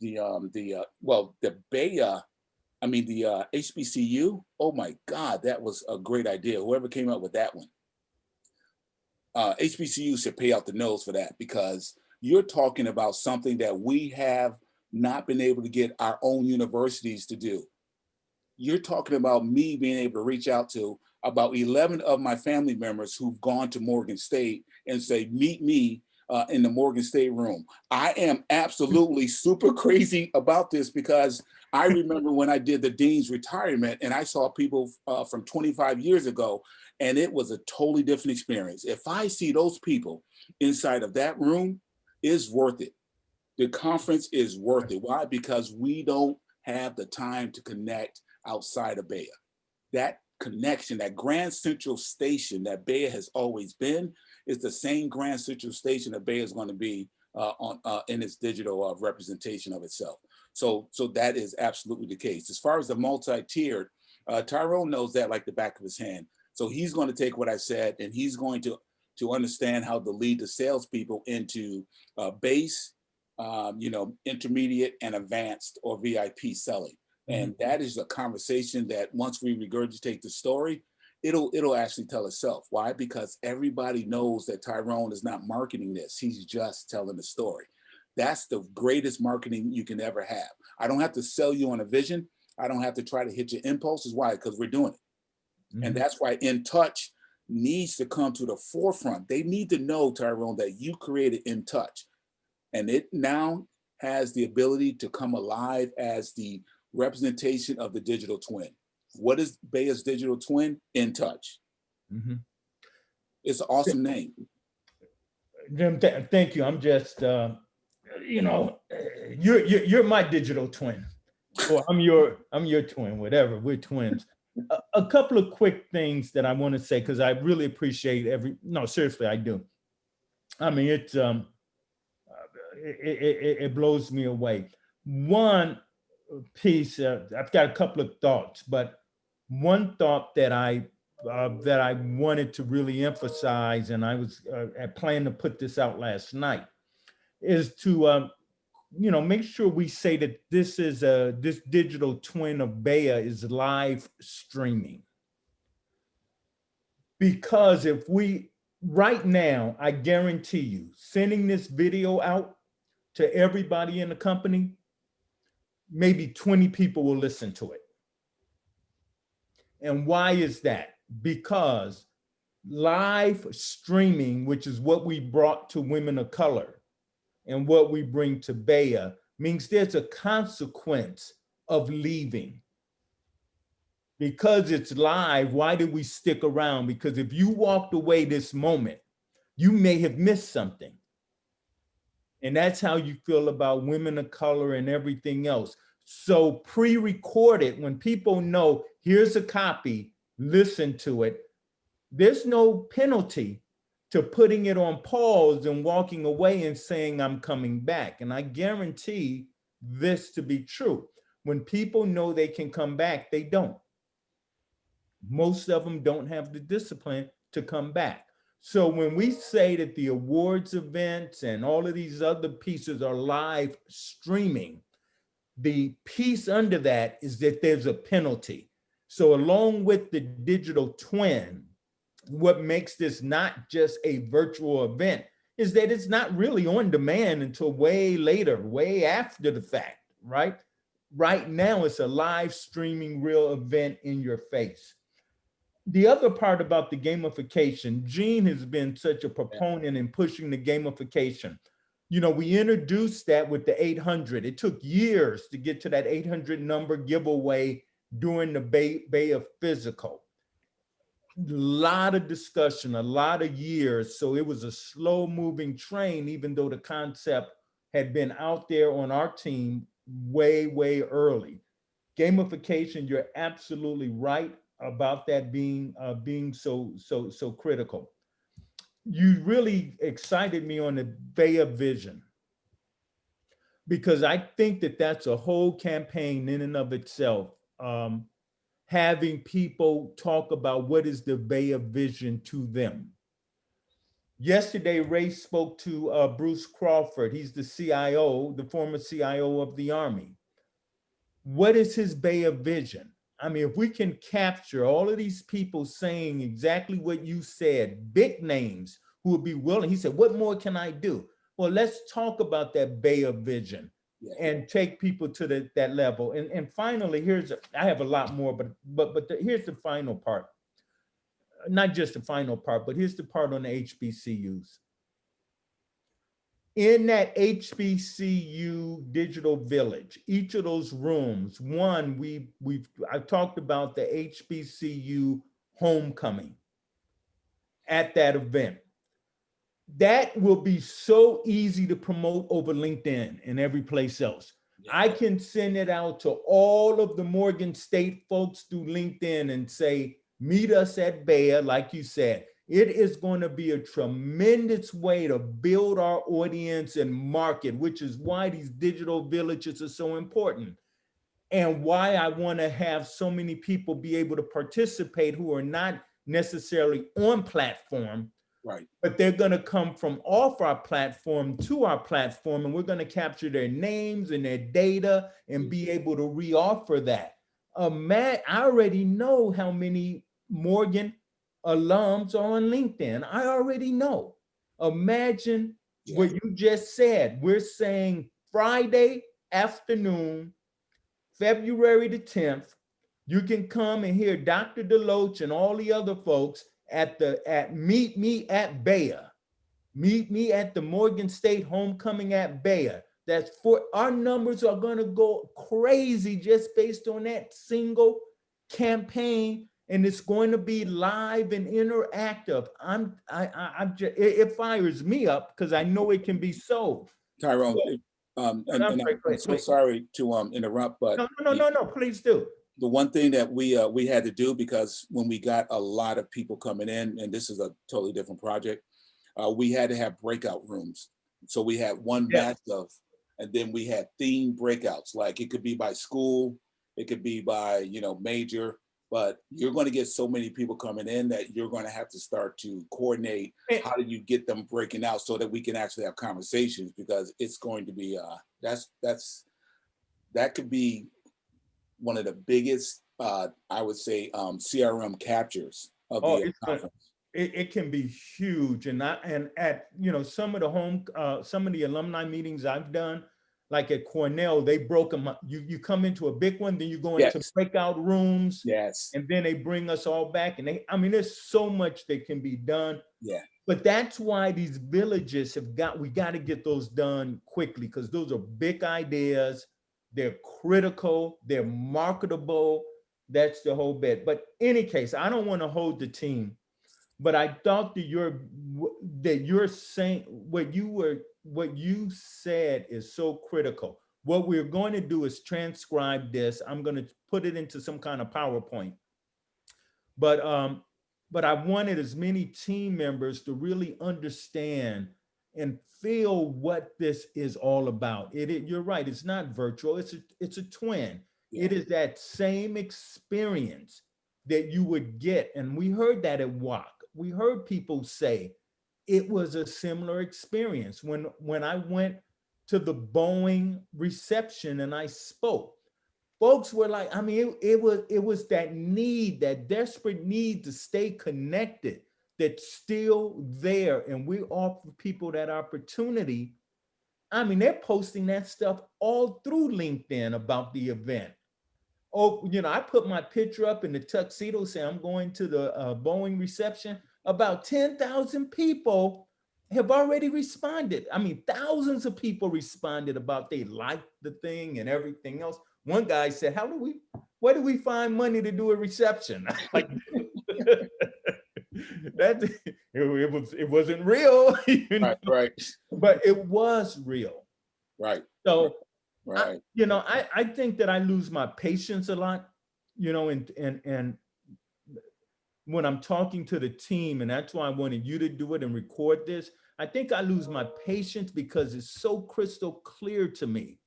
BEYA, the HBCU, oh my God, that was a great idea. Whoever came up with that one. HBCU should pay out the nose for that, because you're talking about something that we have not been able to get our own universities to do. You're talking about me being able to reach out to about 11 of my family members who've gone to Morgan State and say, meet me in the Morgan State room. I am absolutely super crazy about this, because I remember when I did the dean's retirement and I saw people from 25 years ago, and it was a totally different experience. If I see those people inside of that room, it's worth it. The conference is worth it. Why? Because we don't have the time to connect outside of BEYA. That connection, that Grand Central Station that BEYA has always been, is the same Grand Central Station that BEYA is going to be in its digital representation of itself. So that is absolutely the case. As far as the multi-tiered, Tyrone knows that like the back of his hand. So he's going to take what I said, and he's going to understand how to lead the salespeople into base, intermediate, and advanced or VIP selling. And that is a conversation that once we regurgitate the story, it'll actually tell itself. Why? Because everybody knows that Tyrone is not marketing this. He's just telling the story. That's the greatest marketing you can ever have. I don't have to sell you on a vision. I don't have to try to hit your impulses. Why? Because we're doing it. And that's why In Touch needs to come to the forefront. They need to know, Tyrone, that you created In Touch. And it now has the ability to come alive as the representation of the digital twin. What is BEYA's digital twin? In Touch. It's an awesome name. Jim, thank you. I'm just, you're my digital twin, or I'm your twin, whatever. We're twins. A couple of quick things that I want to say, because I really appreciate no, seriously, I do. I mean, it blows me away. One piece, I've got a couple of thoughts, but one thought that I wanted to really emphasize, and I was planning to put this out last night, is to make sure we say that this digital twin of BEYA is live streaming. Because if right now, I guarantee you, sending this video out to everybody in the company, maybe 20 people will listen to it. And why is that? Because live streaming, which is what we brought to women of color and what we bring to BEYA, means there's a consequence of leaving. Because it's live, why did we stick around? Because if you walked away this moment, you may have missed something. And that's how you feel about women of color and everything else. So pre-record it, when people know, here's a copy, listen to it. There's no penalty to putting it on pause and walking away and saying, I'm coming back. And I guarantee this to be true. When people know they can come back, they don't. Most of them don't have the discipline to come back. So when we say that the awards events and all of these other pieces are live streaming, the piece under that is that there's a penalty. So along with the digital twin, what makes this not just a virtual event is that it's not really on demand until way later, way after the fact, right? Right now, it's a live streaming real event in your face. The other part about the gamification, Gene has been such a proponent in pushing the gamification. You know, we introduced that with the 800. It took years to get to that 800 number giveaway during the BEYA physical. A lot of discussion, a lot of years. So it was a slow moving train, even though the concept had been out there on our team way, way early. Gamification, you're absolutely right about that being so critical. You really excited me on the BEYA vision, because I think that that's a whole campaign in and of itself. Having people talk about what is the BEYA vision to them. Yesterday, Ray spoke to Bruce Crawford. He's the CIO, the former CIO of the Army. What is his BEYA vision? I mean, if we can capture all of these people saying exactly what you said, big names who would be willing, he said, what more can I do? Well, let's talk about that BEYA vision and take people to that level. And finally, I have a lot more, but here's the final part. Not just the final part, but here's the part on the HBCUs. In that HBCU digital village, each of those rooms, one, I've talked about the HBCU homecoming at that event. That will be so easy to promote over LinkedIn and every place else. I can send it out to all of the Morgan State folks through LinkedIn and say, meet us at BEYA, like you said. It is going to be a tremendous way to build our audience and market, which is why these digital villages are so important, and why I want to have so many people be able to participate who are not necessarily on platform, right? But they're going to come from off our platform to our platform, and we're going to capture their names and their data and be able to reoffer that. Matt, I already know how many Morgan alums are on LinkedIn. I already know. Imagine what you just said. We're saying Friday afternoon, February the 10th, you can come and hear Dr. Deloach and all the other folks at Meet Me at BEYA. Meet me at the Morgan State Homecoming at BEYA. That's for our numbers are going to go crazy just based on that single campaign, and it's going to be live and interactive. It fires me up because I know it can be sold. Tyrone, I'm so sorry to interrupt, but no, please do. The one thing that we had to do, because when we got a lot of people coming in, and this is a totally different project, we had to have breakout rooms. So we had one batch of, and then we had themed breakouts. Like it could be by school, it could be by major, but you're going to get so many people coming in that you're going to have to start to coordinate. How do you get them breaking out so that we can actually have conversations? Because it's going to be that could be one of the biggest, I would say, CRM captures of the conference. It can be huge, and at some of the alumni meetings I've done, like at Cornell, they broke them up. You come into a big one, then you go into breakout rooms, and then they bring us all back. And there's so much that can be done. Yeah. But that's why these villages we got to get those done quickly, because those are big ideas. They're critical. They're marketable. That's the whole bit. But in any case, I don't want to hold the team. But I thought that you're saying what you said is so critical. What we're going to do is transcribe this. I'm going to put it into some kind of PowerPoint. But I wanted as many team members to really understand and feel what this is all about. You're right. It's not virtual. It's a twin. Yeah. It is that same experience that you would get. And we heard that at WAC. We heard people say it was a similar experience when I went to the Boeing reception and I spoke. folks were like, I mean, it was that need, that desperate need to stay connected, that's still there. And we offer people that opportunity. I mean, they're posting that stuff all through LinkedIn about the event. Oh, I put my picture up in the tuxedo, say I'm going to the Boeing reception. About 10,000 people have already responded. I mean, thousands of people responded about they liked the thing and everything else. One guy said, where do we find money to do a reception? Like, that it wasn't real, Right. but it was real. Right. So Right. I think that I lose my patience a lot, and when I'm talking to the team, and that's why I wanted you to do it and record this, I think I lose my patience because it's so crystal clear to me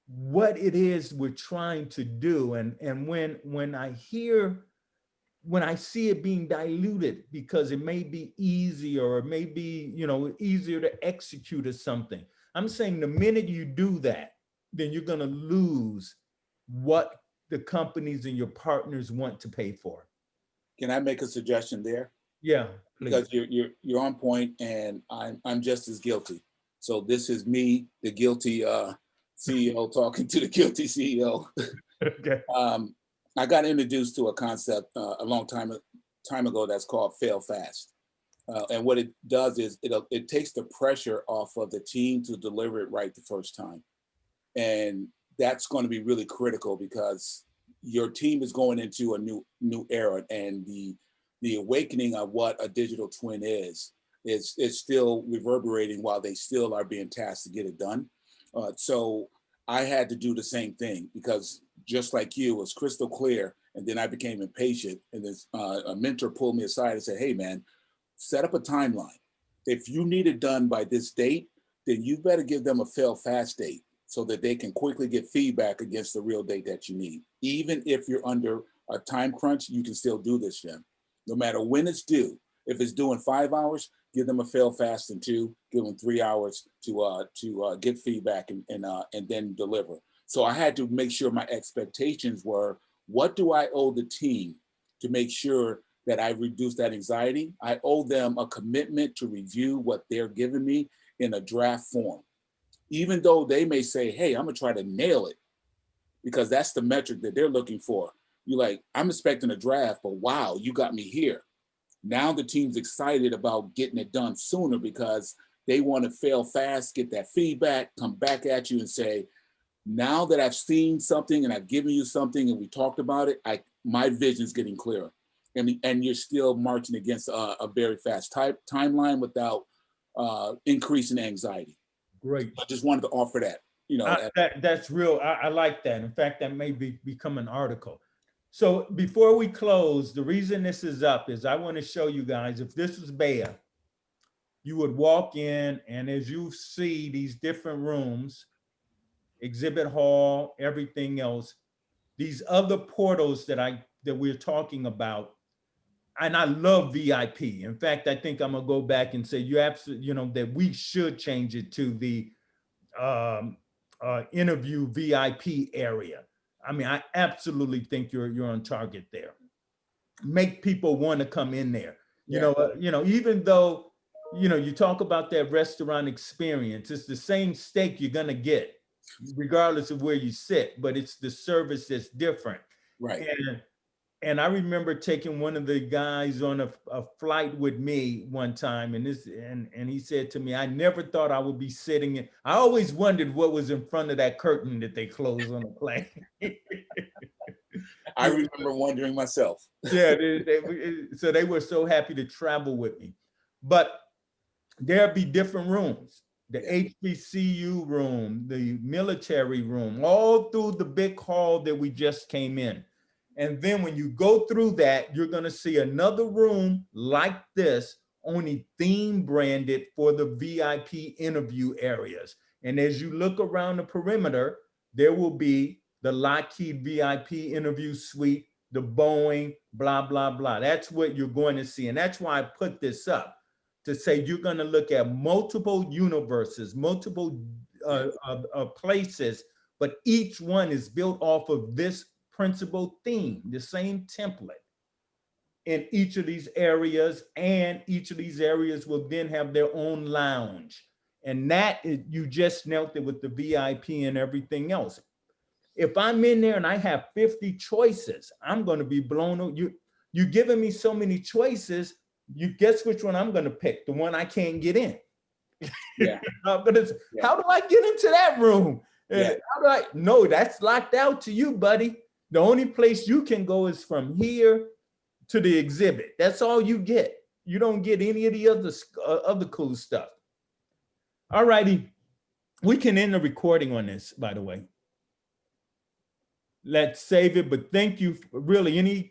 what it is we're trying to do. And when I see it being diluted because it may be easier, or it may be, easier to execute or something. I'm saying the minute you do that, then you're going to lose what the companies and your partners want to pay for. Can I make a suggestion there? Yeah, please. Because you're on point, and I'm just as guilty. So this is me, the guilty CEO, talking to the guilty CEO. Okay. I got introduced to a concept a long time ago that's called fail fast. And what it does is it takes the pressure off of the team to deliver it right the first time. And that's going to be really critical, because your team is going into a new era, and the awakening of what a digital twin is still reverberating while they still are being tasked to get it done. So I had to do the same thing, because just like you, it was crystal clear. And then I became impatient, and this a mentor pulled me aside and said, hey man, set up a timeline. If you need it done by this date, then you better give them a fail fast date, so that they can quickly get feedback against the real date that you need. Even if you're under a time crunch, you can still do this, Jim. No matter when it's due. If it's due in 5 hours, give them a fail fast in 2, give them 3 hours to get feedback and then deliver. So I had to make sure my expectations were, what do I owe the team to make sure that I reduce that anxiety? I owe them a commitment to review what they're giving me in a draft form. Even though they may say, hey, I'm gonna try to nail it, because that's the metric that they're looking for. You're like, I'm expecting a draft, but wow, you got me here. Now the team's excited about getting it done sooner, because they want to fail fast, get that feedback, come back at you and say, now that I've seen something and I've given you something and we talked about it, my vision's getting clearer. And you're still marching against a very fast timeline without increasing anxiety. Great. I just wanted to offer that. That's real. I like that. In fact, that may become an article. So before we close, the reason this is up is I want to show you guys, if this was BEYA, you would walk in, and as you see these different rooms, exhibit hall, everything else, these other portals that we're talking about. And I love VIP. In fact, I think I'm gonna go back and say you absolutely, that we should change it to the interview VIP area. I mean, I absolutely think you're on target there. Make people want to come in there. Yeah. Even though, you talk about that restaurant experience, it's the same steak you're gonna get, regardless of where you sit, but it's the service that's different. Right. And I remember taking one of the guys on a flight with me one time, and he said to me, I never thought I would be sitting in, I always wondered what was in front of that curtain that they close on the plane. I remember wondering myself. Yeah, so they were so happy to travel with me. But there'd be different rooms, the HBCU room, the military room, all through the big hall that we just came in. And then when you go through that, you're going to see another room like this, only theme branded for the VIP interview areas. And as you look around the perimeter, there will be the Lockheed VIP interview suite, the Boeing, blah, blah, blah. That's what you're going to see. And that's why I put this up, to say you're going to look at multiple universes, multiple places but each one is built off of this principal theme, the same template in each of these areas, and each of these areas will then have their own lounge. And that is, you just knelt it with the VIP and everything else. If I'm in there and I have 50 choices, I'm going to be blown away. You giving me so many choices, you guess which one I'm going to pick? The one I can't get in. Yeah. But it's, how do I get into that room? Yeah. How do I? No, that's locked out to you, buddy. The only place you can go is from here to the exhibit. That's all you get. You don't get any of the other cool stuff. All righty. We can end the recording on this, by the way. Let's save it, but thank you. Really, any